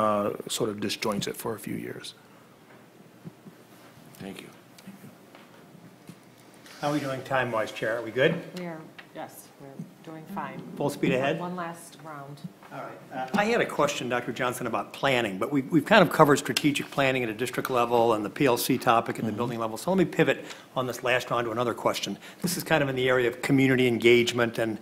sort of disjointed for a few years.
Thank you.
How are we doing time-wise, Chair? Are we good?
Yes, we're doing fine.
Full speed ahead?
One last round.
All right. I had a question, Dr. Johnson, about planning, but we've kind of covered strategic planning at a district level and the PLC topic at the building level. So let me pivot on this last round to another question. This is kind of in the area of community engagement and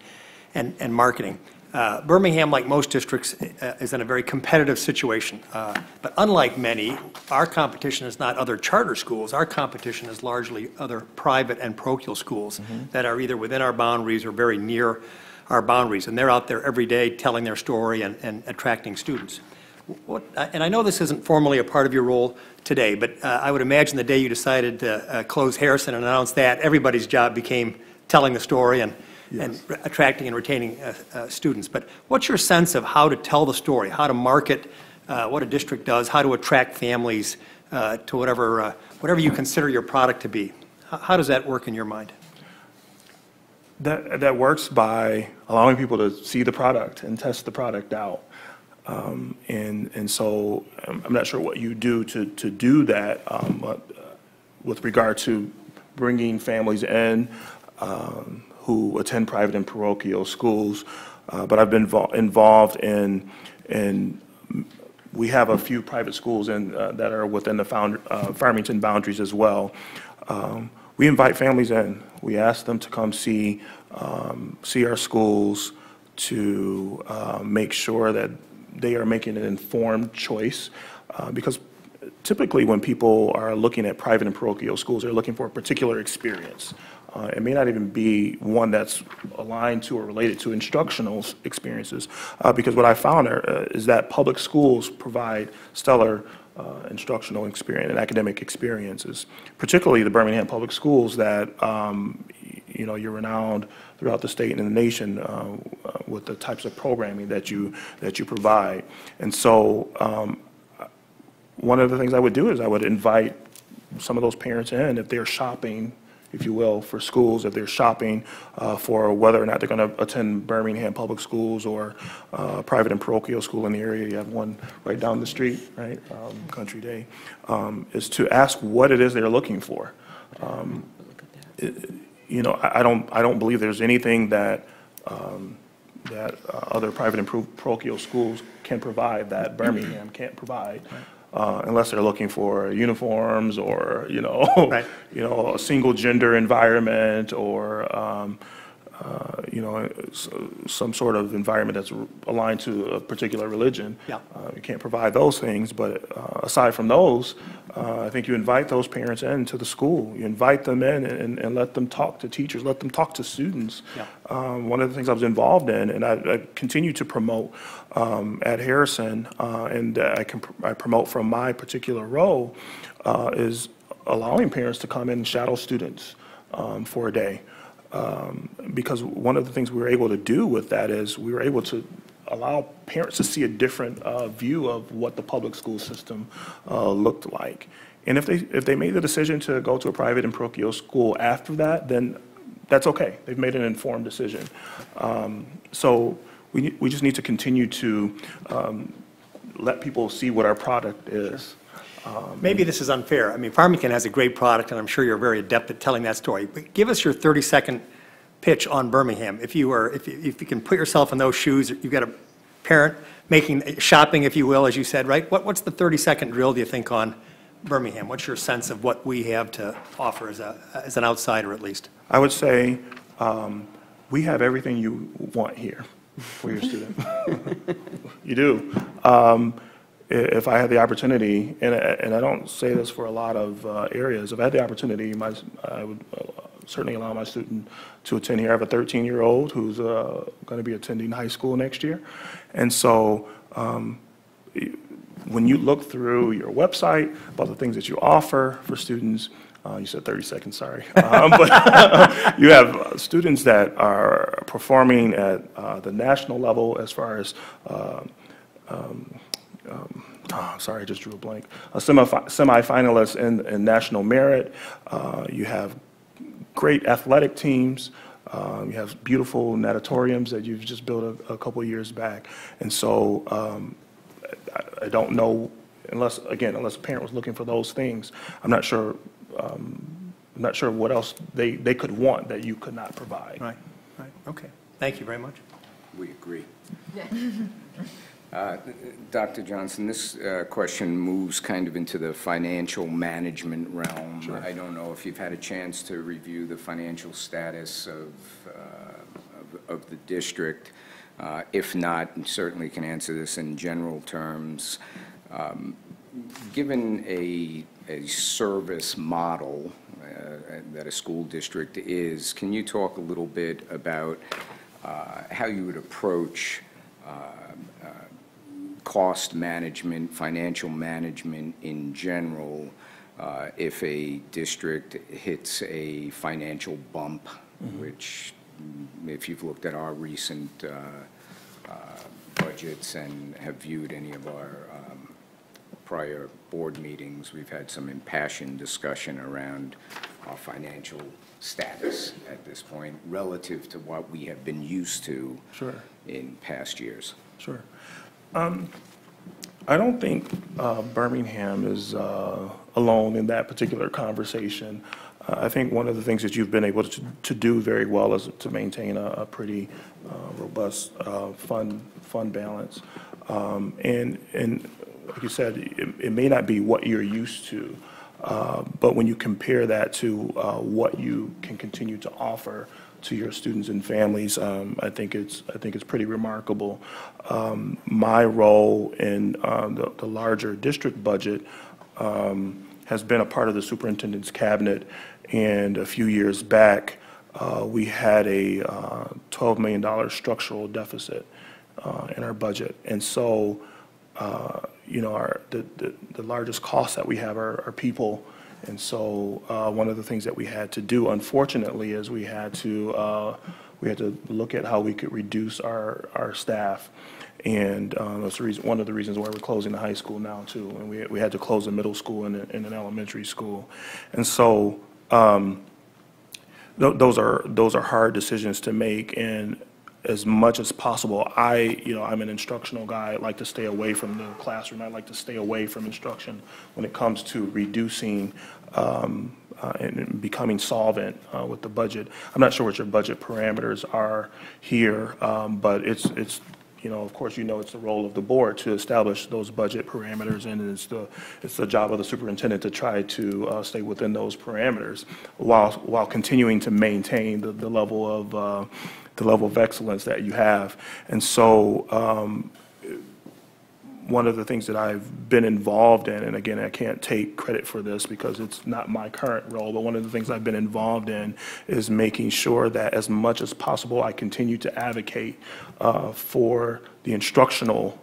marketing. Birmingham, like most districts, is in a very competitive situation. But unlike many, our competition is not other charter schools. Our competition is largely other private and parochial schools that are either within our boundaries or very near our boundaries. And they're out there every day telling their story and attracting students. And I know this isn't formally a part of your role today, but I would imagine the day you decided to close Harrison and announce that, everybody's job became telling the story and attracting and retaining students. But what's your sense of how to tell the story, how to market what a district does, how to attract families to whatever you consider your product to be? How does that work in your mind?
That works by allowing people to see the product and test the product out. And so I'm not sure what you do to do that with regard to bringing families in who attend private and parochial schools, but I've been involved in we have a few private schools that are within the Farmington boundaries as well. We invite families in. We ask them to come see our schools to make sure that they are making an informed choice, because typically when people are looking at private and parochial schools, they're looking for a particular experience. It may not even be one that's aligned to or related to instructional experiences, because what I found is that public schools provide stellar instructional experience and academic experiences, particularly the Birmingham Public Schools that you're renowned throughout the state and in the nation with the types of programming that you provide. And so one of the things I would do is I would invite some of those parents in if they're shopping, if you will, for schools, if they're shopping for whether or not they're going to attend Birmingham Public Schools or private and parochial school in the area. You have one right down the street, right, Country Day, is to ask what it is they're looking for. I don't believe there's anything that other private and parochial schools can provide that Birmingham can't provide. Unless they're looking for uniforms or, a single gender environment or, some sort of environment that's aligned to a particular religion.
Yeah.
You can't provide those things, but aside from those, I think you invite those parents into the school. You invite them in and let them talk to teachers, let them talk to students. Yeah. One of the things I was involved in, and I continue to promote at Harrison, and I promote from my particular role, is allowing parents to come in and shadow students for a day. Because one of the things we were able to do with that is we were able to allow parents to see a different view of what the public school system looked like. And if they made the decision to go to a private and parochial school after that, then that's okay. They've made an informed decision. So we just need to continue to let people see what our product is.
Maybe this is unfair. I mean, Farmington has a great product, and I'm sure you're very adept at telling that story. But give us your 30-second pitch on Birmingham. If you can put yourself in those shoes, you've got a parent making shopping, if you will, as you said, right? What's the 30-second drill, do you think, on Birmingham? What's your sense of what we have to offer as an outsider, at least?
I would say we have everything you want here for your student. You do. If I had the opportunity, and I don't say this for a lot of areas, if I had the opportunity, I would certainly allow my student to attend here. I have a 13-year-old who's going to be attending high school next year. And so when you look through your website about the things that you offer for students, you said 30 seconds, sorry. But you have students that are performing at the national level as far as sorry, I just drew a blank. A semifinalist in national merit. You have great athletic teams. You have beautiful natatoriums that you've just built a couple of years back. And so I don't know, unless a parent was looking for those things, I'm not sure what else they could want that you could not provide.
Right. Okay. Thank you very much.
We agree. Dr. Johnson, this question moves kind of into the financial management realm. Sure. I don't know if you've had a chance to review the financial status of the district, If not, and certainly can answer this in general terms. Given a service model that a school district is, can you talk a little bit about how you would approach cost management, financial management in general, if a district hits a financial bump, which, if you've looked at our recent budgets and have viewed any of our prior board meetings, we've had some impassioned discussion around our financial status at this point relative to what we have been used to in past years.
Sure. I don't think Birmingham is alone in that particular conversation. I think one of the things that you've been able to do very well is to maintain a pretty robust fund balance. And like you said, it may not be what you're used to, but when you compare that to what you can continue to offer to your students and families, I think it's pretty remarkable. My role in the larger district budget has been a part of the superintendent's cabinet, and a few years back we had a $12 million structural deficit in our budget, and so you know, the largest costs that we have are people. And so one of the things that we had to do, unfortunately, is we had to look at how we could reduce our staff. And that's one of the reasons why we're closing the high school now, too. And we had to close a middle school and an elementary school. And so those are hard decisions to make. And as much as possible, I'm an instructional guy. I like to stay away from the classroom. I like to stay away from instruction when it comes to reducing and becoming solvent with the budget. I'm not sure what your budget parameters are here, but it's of course, it's the role of the board to establish those budget parameters, and it's the job of the superintendent to try to stay within those parameters while continuing to maintain the level of excellence that you have. And so one of the things that I've been involved in, and again, I can't take credit for this because it's not my current role, but one of the things I've been involved in is making sure that as much as possible I continue to advocate for the instructional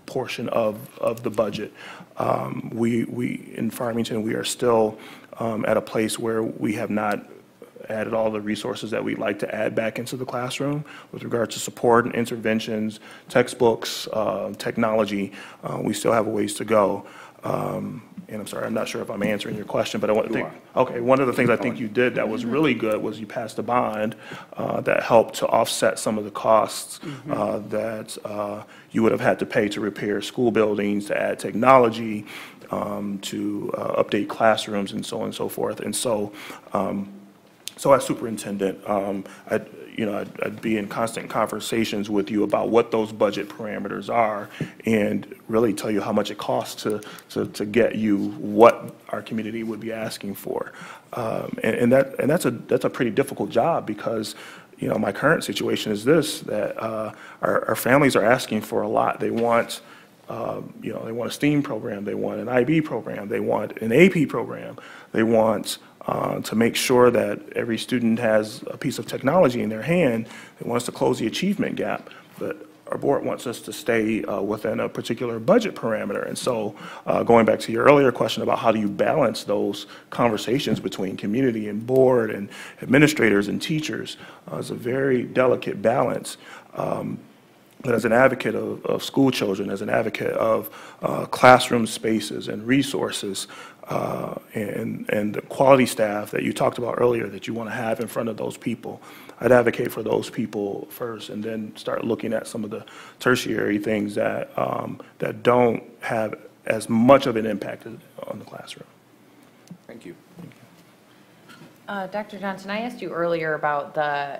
portion of the budget. We in Farmington, we are still at a place where we have not added all the resources that we'd like to add back into the classroom with regard to support and interventions, textbooks, technology. We still have a ways to go. And I'm sorry, I'm not sure if I'm answering your question, but I want to think, okay, one of the things I think you did that was really good was you passed a bond that helped to offset some of the costs that you would have had to pay to repair school buildings, to add technology, to update classrooms, and so on and so forth. And so, as superintendent, I'd be in constant conversations with you about what those budget parameters are, and really tell you how much it costs to get you what our community would be asking for, and that's a pretty difficult job because my current situation is this, that our families are asking for a lot. They want they want a STEAM program, they want an IB program, they want an AP program, they want to make sure that every student has a piece of technology in their hand. They want us to close the achievement gap, but our board wants us to stay within a particular budget parameter. And so going back to your earlier question about how do you balance those conversations between community and board and administrators and teachers, it's a very delicate balance. But as an advocate of school children, as an advocate of classroom spaces and resources, and the quality staff that you talked about earlier that you want to have in front of those people, I'd advocate for those people first, and then start looking at some of the tertiary things that that don't have as much of an impact on the classroom.
Thank you.
Dr. Johnson, I asked you earlier about the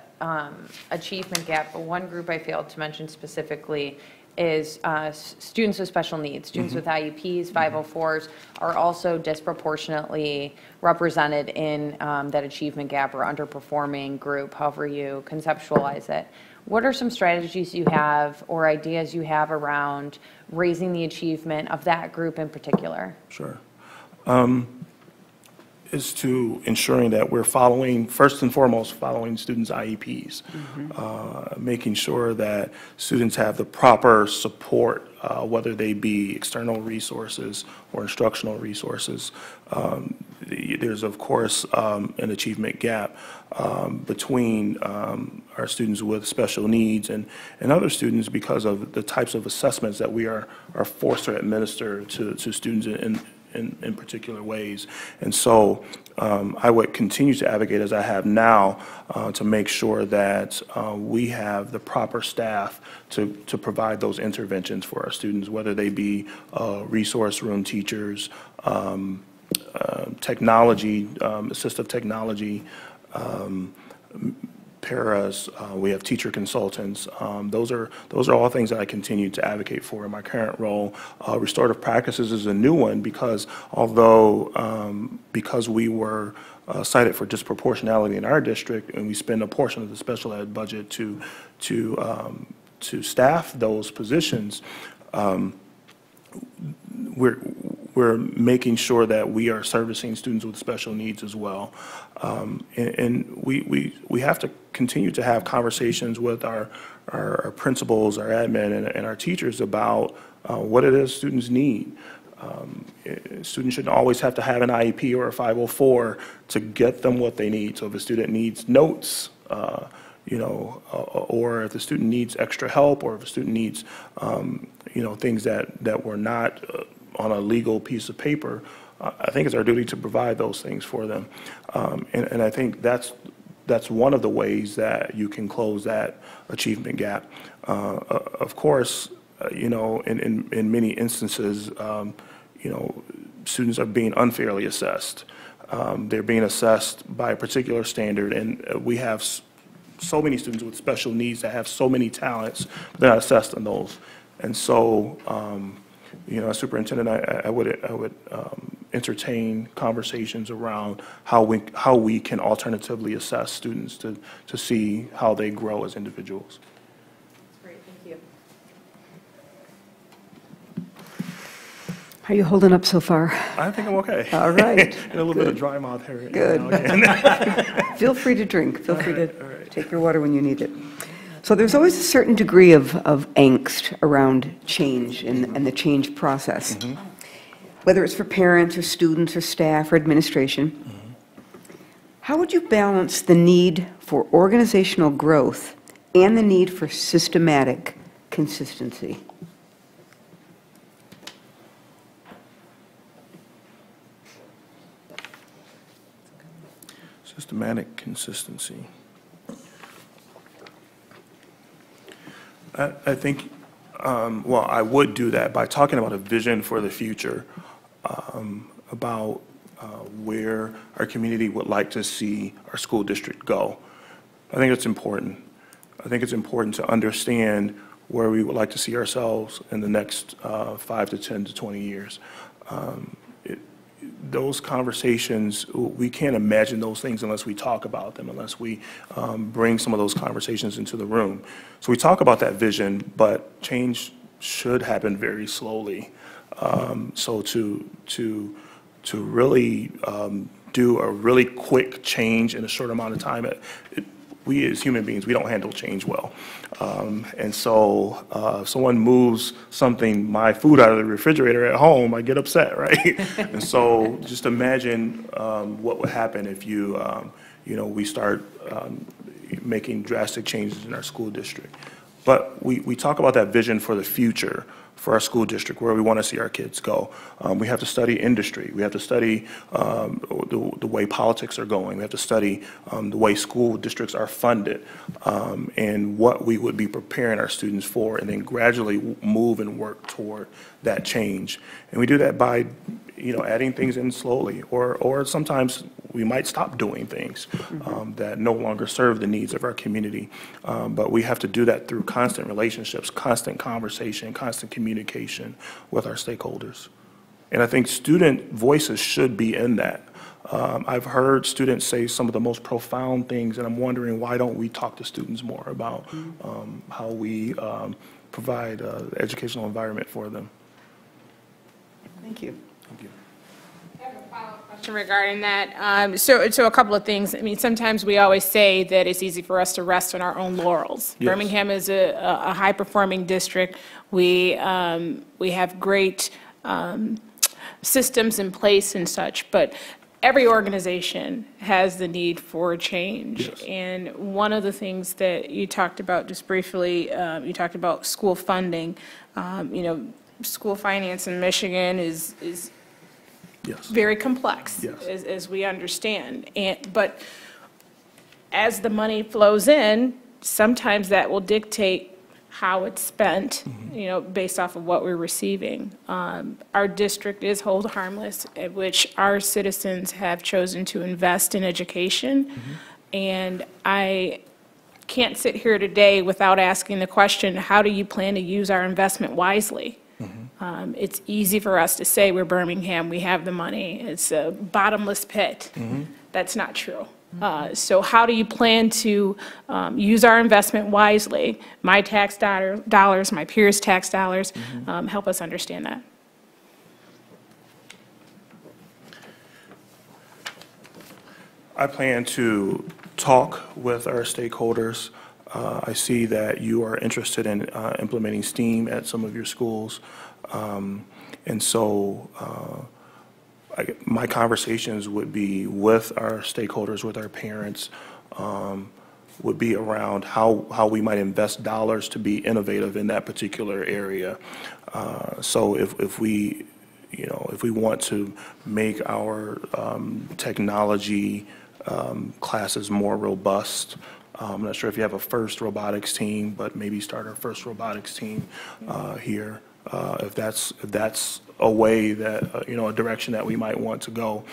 achievement gap, but one group I failed to mention specifically is students with special needs. Students with IEPs, 504s are also disproportionately represented in that achievement gap or underperforming group, however you conceptualize it. What are some strategies you have or ideas you have around raising the achievement of that group in particular?
Sure. Is to ensuring that we're following, first and foremost, following students' IEPs, making sure that students have the proper support, whether they be external resources or instructional resources. There's, of course, an achievement gap between our students with special needs and other students because of the types of assessments that we are forced to administer to students in particular ways. And so I would continue to advocate, as I have now, to make sure that we have the proper staff to provide those interventions for our students, whether they be resource room teachers, technology, assistive technology, paras, we have teacher consultants. Those are all things that I continue to advocate for in my current role. Restorative practices is a new one because because we were cited for disproportionality in our district, and we spend a portion of the special ed budget to staff those positions. We're making sure that we are servicing students with special needs as well. And we have to continue to have conversations with our principals, our admin, and our teachers about what it is students need. Students shouldn't always have to have an IEP or a 504 to get them what they need. So if a student needs notes, or if the student needs extra help, or if a student needs, things that were not on a legal piece of paper, I think it's our duty to provide those things for them. And I think that's one of the ways that you can close that achievement gap. Of course, in many instances, students are being unfairly assessed. They're being assessed by a particular standard, and we have so many students with special needs that have so many talents, but they're not assessed on those. And so, as superintendent, I would entertain conversations around how we can alternatively assess students to see how they grow as individuals.
That's great, thank you.
How are you holding up so far?
I think I'm okay.
All right.
And a little bit of dry mouth here.
Good. Feel free to drink. Feel free to take your water when you need it. So there's always a certain degree of angst around change and the change process, whether it's for parents or students or staff or administration. How would you balance the need for organizational growth and the need for systematic consistency?
Systematic consistency. I think, I would do that by talking about a vision for the future, about where our community would like to see our school district go. I think it's important. I think it's important to understand where we would like to see ourselves in the next 5 to 10 to 20 years. Those conversations, we can't imagine those things unless we talk about them, unless we bring some of those conversations into the room. So we talk about that vision, but change should happen very slowly. So to really do a really quick change in a short amount of time, we as human beings, we don't handle change well. And so if someone moves my food out of the refrigerator at home, I get upset, right? And so just imagine what would happen if we start making drastic changes in our school district. But we talk about that vision for the future for our school district, where we want to see our kids go. We have to study industry. We have to study the way politics are going. We have to study the way school districts are funded, and what we would be preparing our students for, and then gradually move and work toward that change. And we do that by adding things in slowly, or sometimes we might stop doing things that no longer serve the needs of our community. But we have to do that through constant relationships, constant conversation, constant communication with our stakeholders. And I think student voices should be in that. I've heard students say some of the most profound things, and I'm wondering, why don't we talk to students more about how we provide an educational environment for them?
Thank you.
Thank you.
I have a follow-up question regarding that. So a couple of things. I mean, sometimes we always say that it's easy for us to rest on our own laurels.
Yes.
Birmingham is a high-performing district. We have great systems in place and such, but every organization has the need for change.
Yes.
And one of the things that you talked about just briefly, you talked about school funding. School finance in Michigan is
Yes.
very complex,
Yes.
as we understand. But as the money flows in, sometimes that will dictate how it's spent, based off of what we're receiving. Our district is hold harmless, at which our citizens have chosen to invest in education. And I can't sit here today without asking the question, how do you plan to use our investment wisely? It's easy for us to say we're Birmingham, we have the money, it's a bottomless pit. That's not true. So how do you plan to use our investment wisely? My tax dollars, my peers' tax dollars, help us understand that.
I plan to talk with our stakeholders. I see that you are interested in implementing STEAM at some of your schools. And so my conversations would be with our stakeholders, with our parents, would be around how we might invest dollars to be innovative in that particular area. So if we want to make our technology classes more robust, I'm not sure if you have a FIRST robotics team, but maybe start our FIRST robotics team here. If that's a way that, a direction that we might want to go.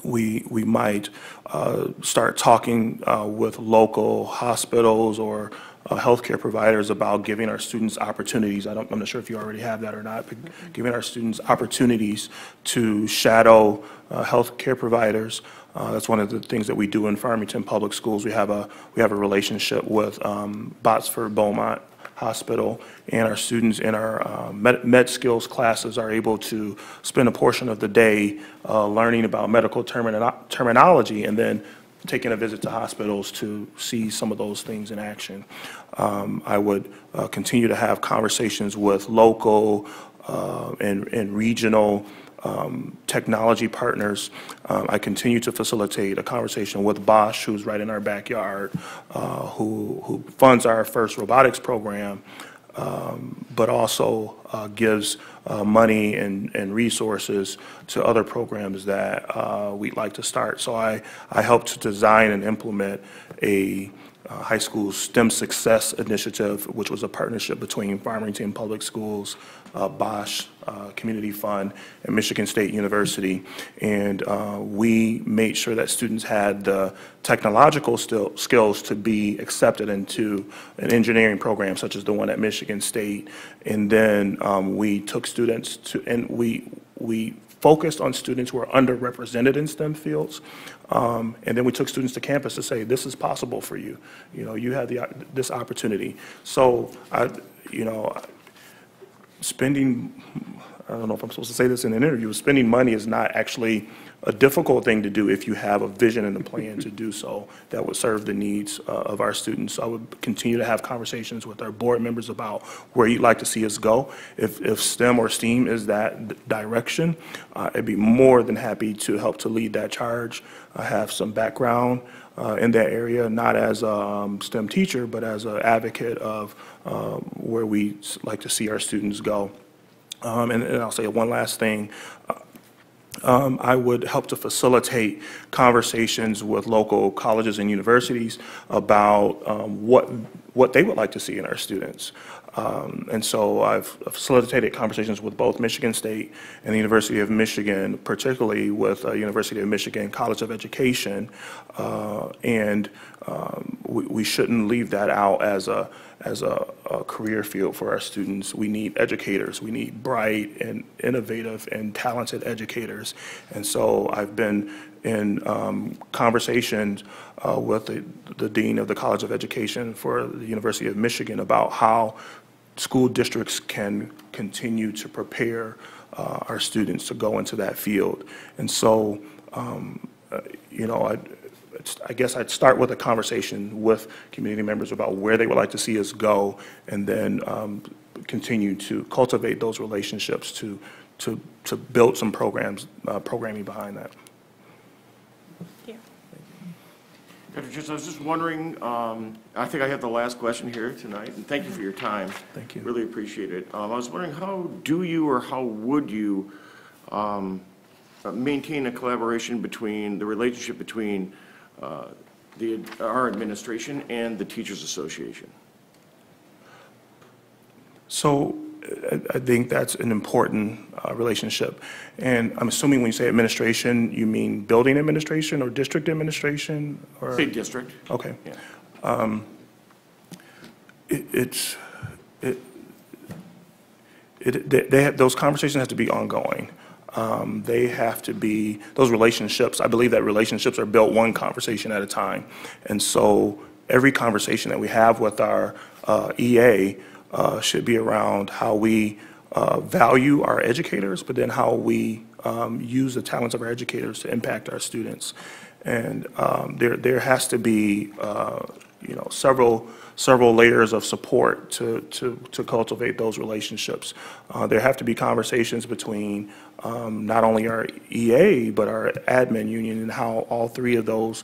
We might start talking with local hospitals or healthcare providers about giving our students opportunities. I'm not sure if you already have that or not, but giving our students opportunities to shadow healthcare providers. That's one of the things that we do in Farmington Public Schools. We have a relationship with Botsford Beaumont Hospital, and our students in our med skills classes are able to spend a portion of the day learning about medical terminology and then taking a visit to hospitals to see some of those things in action. I would continue to have conversations with local and regional technology partners. I continue to facilitate a conversation with Bosch, who's right in our backyard, who funds our FIRST robotics program, but also gives money and resources to other programs that we'd like to start. So I helped to design and implement a high school STEM Success Initiative, which was a partnership between Farmington Public Schools, Bosch Community Fund, and Michigan State University. And we made sure that students had the technological skills to be accepted into an engineering program, such as the one at Michigan State. And then we took students to, and we focused on students who are underrepresented in STEM fields. And then we took students to campus to say, this is possible for you. You have this opportunity. So, spending, I don't know if I'm supposed to say this in an interview, spending money is not actually a difficult thing to do if you have a vision and a plan to do so that would serve the needs of our students. So I would continue to have conversations with our board members about where you'd like to see us go. If STEM or STEAM is that direction, I'd be more than happy to help to lead that charge. I have some background in that area, not as a STEM teacher, but as an advocate of where we like to see our students go. And I'll say one last thing. I would help to facilitate conversations with local colleges and universities about what they would like to see in our students. And so I've facilitated conversations with both Michigan State and the University of Michigan, particularly with University of Michigan College of Education, and we shouldn't leave that out as a career field for our students. We need educators. We need bright and innovative and talented educators. And so I've been in conversations with the Dean of the College of Education for the University of Michigan about how school districts can continue to prepare our students to go into that field. And so, you know, I guess I'd start with a conversation with community members about where they would like to see us go, and then continue to cultivate those relationships to build some programming behind that.
Dr. Chis, I was just wondering, I think I have the last question here tonight, and thank you for your time.
Thank you.
Really appreciate it. I was wondering, how do you or how would you maintain a collaboration between, the relationship between our administration and the Teachers Association?
So I think that's an important relationship. And I'm assuming when you say administration, you mean building administration or district administration? Or?
Say district.
Okay.
Yeah.
Those conversations have to be ongoing. They have to be, those relationships, I believe that relationships are built one conversation at a time. And so every conversation that we have with our EA should be around how we value our educators, but then how we use the talents of our educators to impact our students. And there has to be, you know, several layers of support to cultivate those relationships. There have to be conversations between not only our EA, but our admin union, and how all three of those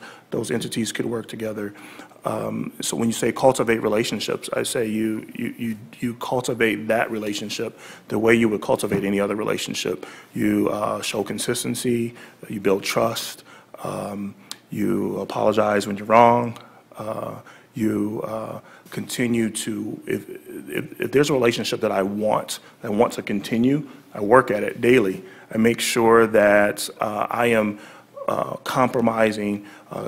entities could work together. So when you say cultivate relationships, I say you cultivate that relationship the way you would cultivate any other relationship. You show consistency, you build trust, you apologize when you're wrong, you continue to, if there's a relationship that I want to continue, I work at it daily. I make sure that I am compromising,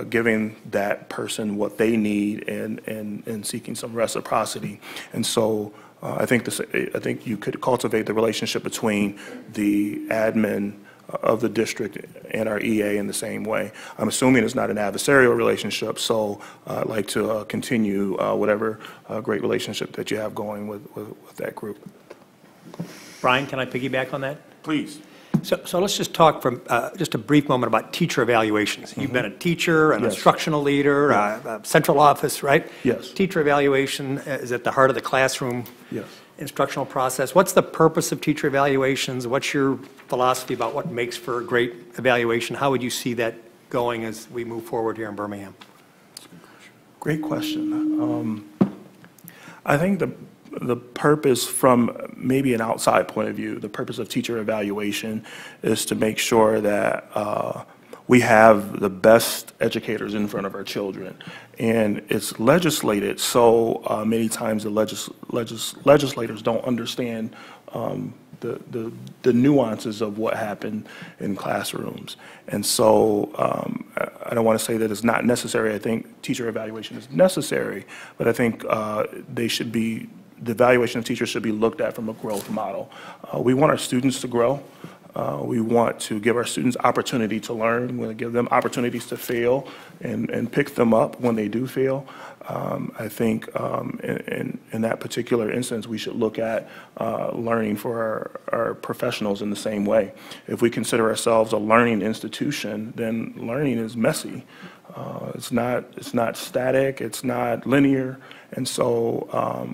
giving that person what they need, and seeking some reciprocity. And so I think you could cultivate the relationship between the admin of the district and our EA in the same way. I'm assuming it's not an adversarial relationship, so I'd like to continue whatever great relationship that you have going with that group.
Brian, can I piggyback on that?
Please.
So let's just talk from just a brief moment about teacher evaluations. You've been a teacher, an instructional leader, a central office, right?
Yes.
Teacher evaluation is at the heart of the classroom instructional process. What's the purpose of teacher evaluations? What's your philosophy about what makes for a great evaluation? How would you see that going as we move forward here in Birmingham?
Great question. I think the purpose, from maybe an outside point of view, the purpose of teacher evaluation is to make sure that we have the best educators in front of our children. And it's legislated so many times the legislators don't understand the nuances of what happened in classrooms. And so I don't want to say that it's not necessary. I think teacher evaluation is necessary, but I think the evaluation of teachers should be looked at from a growth model. We want our students to grow. We want to give our students opportunity to learn. We want to give them opportunities to fail and pick them up when they do fail. I think in that particular instance, we should look at learning for our professionals in the same way. If we consider ourselves a learning institution, then learning is messy. It's not static. It's not linear. And so,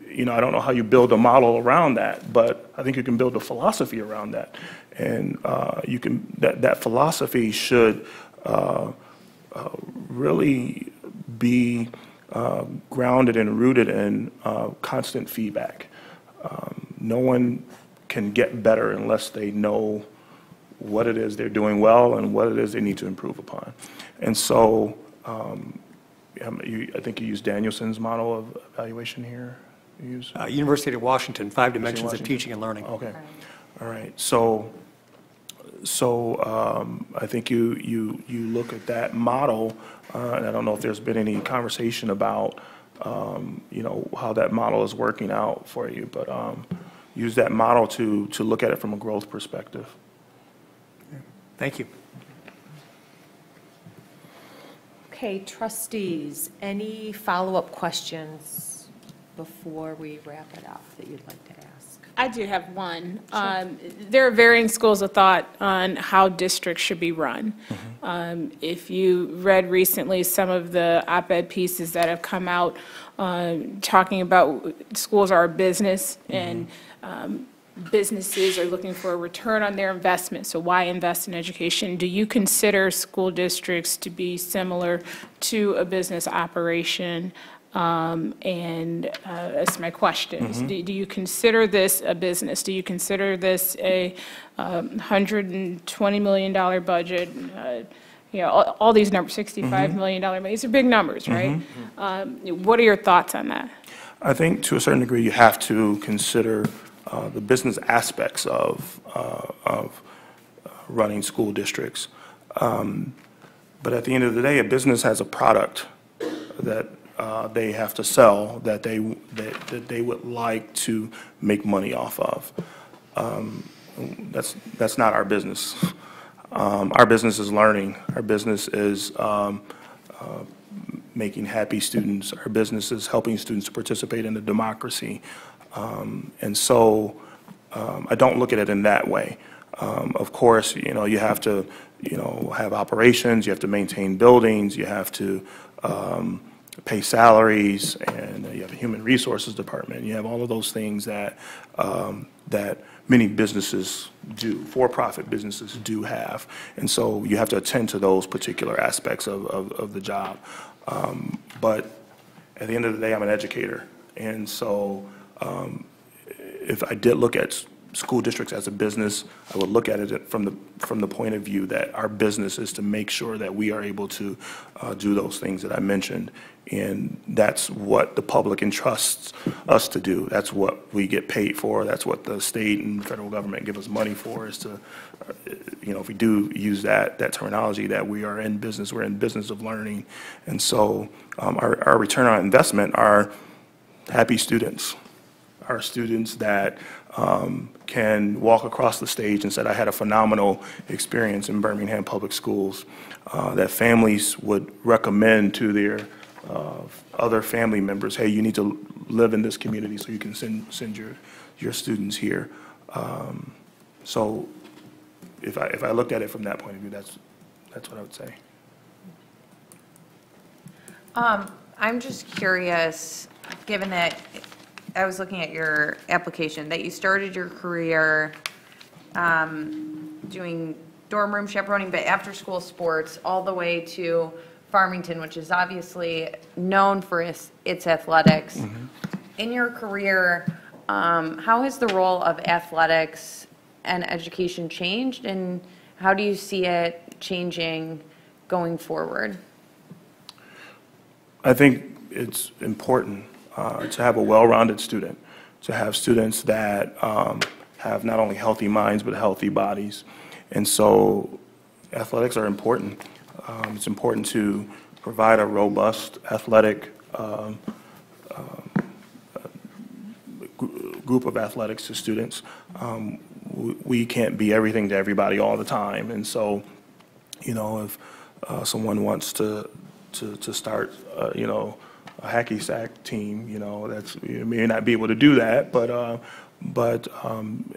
you know, I don't know how you build a model around that, but I think you can build a philosophy around that. And that philosophy should really be grounded and rooted in constant feedback. No one can get better unless they know what it is they're doing well and what it is they need to improve upon. And so I think you used Danielson's model of evaluation here. you use?
University of Washington, 5 Dimensions of
Washington.
Teaching and Learning.
Okay, all right. I think you look at that model, and I don't know if there's been any conversation about, how that model is working out for you, but use that model to look at it from a growth perspective.
Thank you.
Okay, trustees, any follow-up questions before we wrap it up that you'd like to ask?
I do have one. There are varying schools of thought on how districts should be run. If you read recently some of the op-ed pieces that have come out talking about schools are a business, and businesses are looking for a return on their investment, so why invest in education? Do you consider school districts to be similar to a business operation? That's my question. Do you consider this a business? Do you consider this a $120 million budget? All these numbers, $65 million, these are big numbers, right? What are your thoughts on that?
I think to a certain degree you have to consider the business aspects of running school districts. But at the end of the day, a business has a product that they have to sell that they would like to make money off of. That's not our business. Our business is learning. Our business is making happy students. Our business is helping students to participate in the democracy. And so I don't look at it in that way. Of course, you have to, have operations, you have to maintain buildings, you have to pay salaries, and you have a human resources department. You have all of those things that many businesses do, for-profit businesses do have. And so you have to attend to those particular aspects of the job. But at the end of the day, I'm an educator. And so if I did look at school districts as a business, I would look at it from the point of view that our business is to make sure that we are able to do those things that I mentioned. And that's what the public entrusts us to do. That's what we get paid for. That's what the state and federal government give us money for, is to, if we do use that terminology, that we are in business, we're in business of learning. And so our return on investment are happy students, are students that can walk across the stage and say, I had a phenomenal experience in Birmingham Public Schools, that families would recommend to their other family members, hey, you need to live in this community so you can send your students here. So if I looked at it from that point of view, that's what I would say.
I'm just curious, given that I was looking at your application, that you started your career doing dorm room chaperoning, but after-school sports, all the way to Farmington, which is obviously known for its athletics. In your career, how has the role of athletics and education changed, and how do you see it changing going forward?
I think it's important to have a well-rounded student, to have students that have not only healthy minds but healthy bodies. And so athletics are important. It's important to provide a robust athletic group of athletics to students. We can't be everything to everybody all the time. And so, if someone wants to start, a hacky sack team, you may not be able to do that, but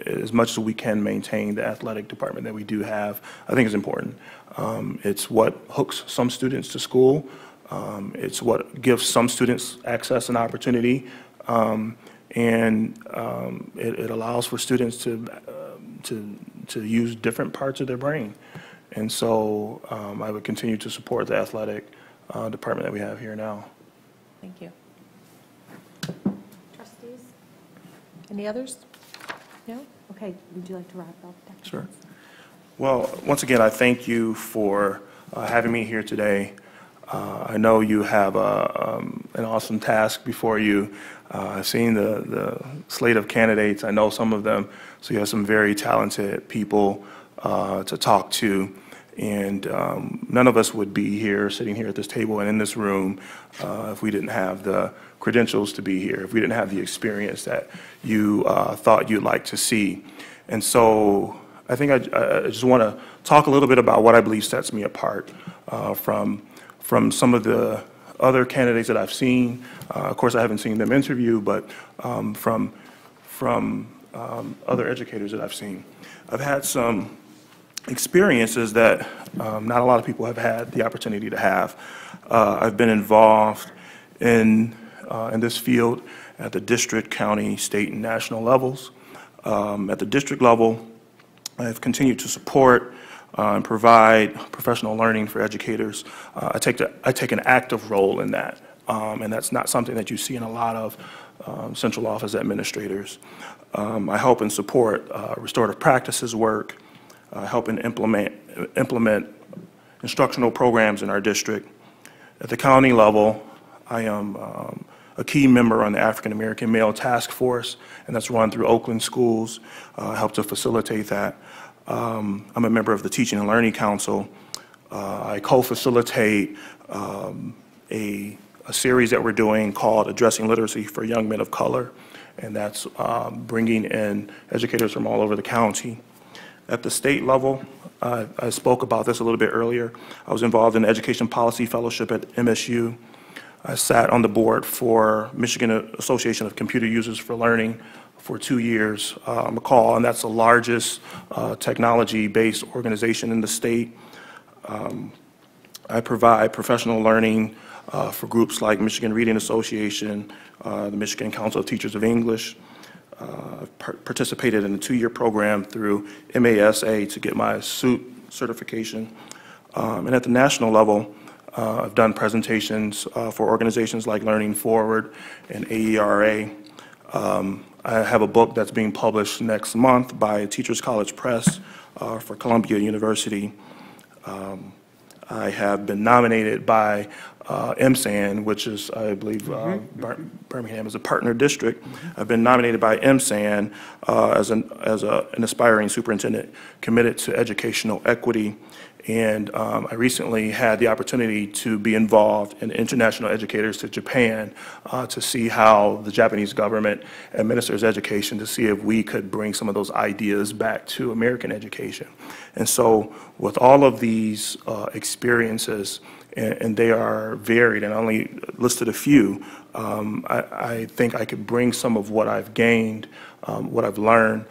as much as we can maintain the athletic department that we do have, I think is important. It's what hooks some students to school. It's what gives some students access and opportunity, and it allows for students to use different parts of their brain. And so I would continue to support the athletic department that we have here now.
Thank you.
Trustees? Any others? No? Okay, would you like to wrap up, Dr.
Sure. Well, once again, I thank you for having me here today. I know you have an awesome task before you. I've seen the slate of candidates. I know some of them, so you have some very talented people to talk to. And none of us would be here, sitting here at this table and in this room, if we didn't have the credentials to be here, if we didn't have the experience that you thought you'd like to see. And so I think I just want to talk a little bit about what I believe sets me apart from some of the other candidates that I've seen. Of course, I haven't seen them interview, but from other educators that I've seen. I've had some experiences that not a lot of people have had the opportunity to have. I've been involved in this field at the district, county, state, and national levels. At the district level, I've continued to support and provide professional learning for educators. I take an active role in that, and that's not something that you see in a lot of central office administrators. I help and support restorative practices work, help and implement instructional programs in our district. At the county level, I am a key member on the African American Male Task Force, and that's run through Oakland schools. I help to facilitate that. I'm a member of the Teaching and Learning Council. I co-facilitate a series that we're doing called Addressing Literacy for Young Men of Color, and that's bringing in educators from all over the county. At the state level, I spoke about this a little bit earlier. I was involved in the Education Policy Fellowship at MSU. I sat on the board for Michigan Association of Computer Users for Learning for 2 years, McCall, and that's the largest technology-based organization in the state. I provide professional learning for groups like Michigan Reading Association, the Michigan Council of Teachers of English. I've participated in a 2-year program through MASA to get my SUIT certification. And at the national level, I've done presentations for organizations like Learning Forward and AERA. I have a book that's being published next month by Teachers College Press for Columbia University. I have been nominated by MSAN, which is, I believe, Birmingham is a partner district. I've been nominated by MSAN as an aspiring superintendent committed to educational equity. And I recently had the opportunity to be involved in international educators to Japan to see how the Japanese government administers education, to see if we could bring some of those ideas back to American education. And so with all of these experiences, and they are varied, and I only listed a few, I think I could bring some of what I've gained, what I've learned,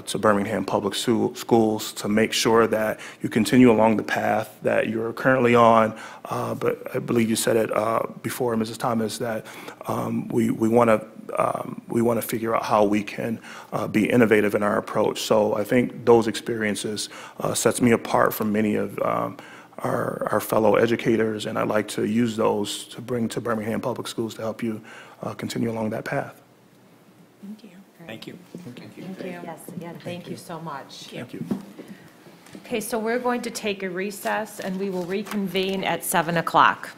to Birmingham Public Schools to make sure that you continue along the path that you're currently on. But I believe you said it before, Mrs. Thomas, that we want to figure out how we can be innovative in our approach. So I think those experiences sets me apart from many of our fellow educators, and I'd like to use those to bring to Birmingham Public Schools to help you continue along that path.
Thank you.
Thank you.
Thank you.
Yes, yeah, thank you so much.
Thank you.
Okay, so we're going to take a recess, and we will reconvene at 7 o'clock.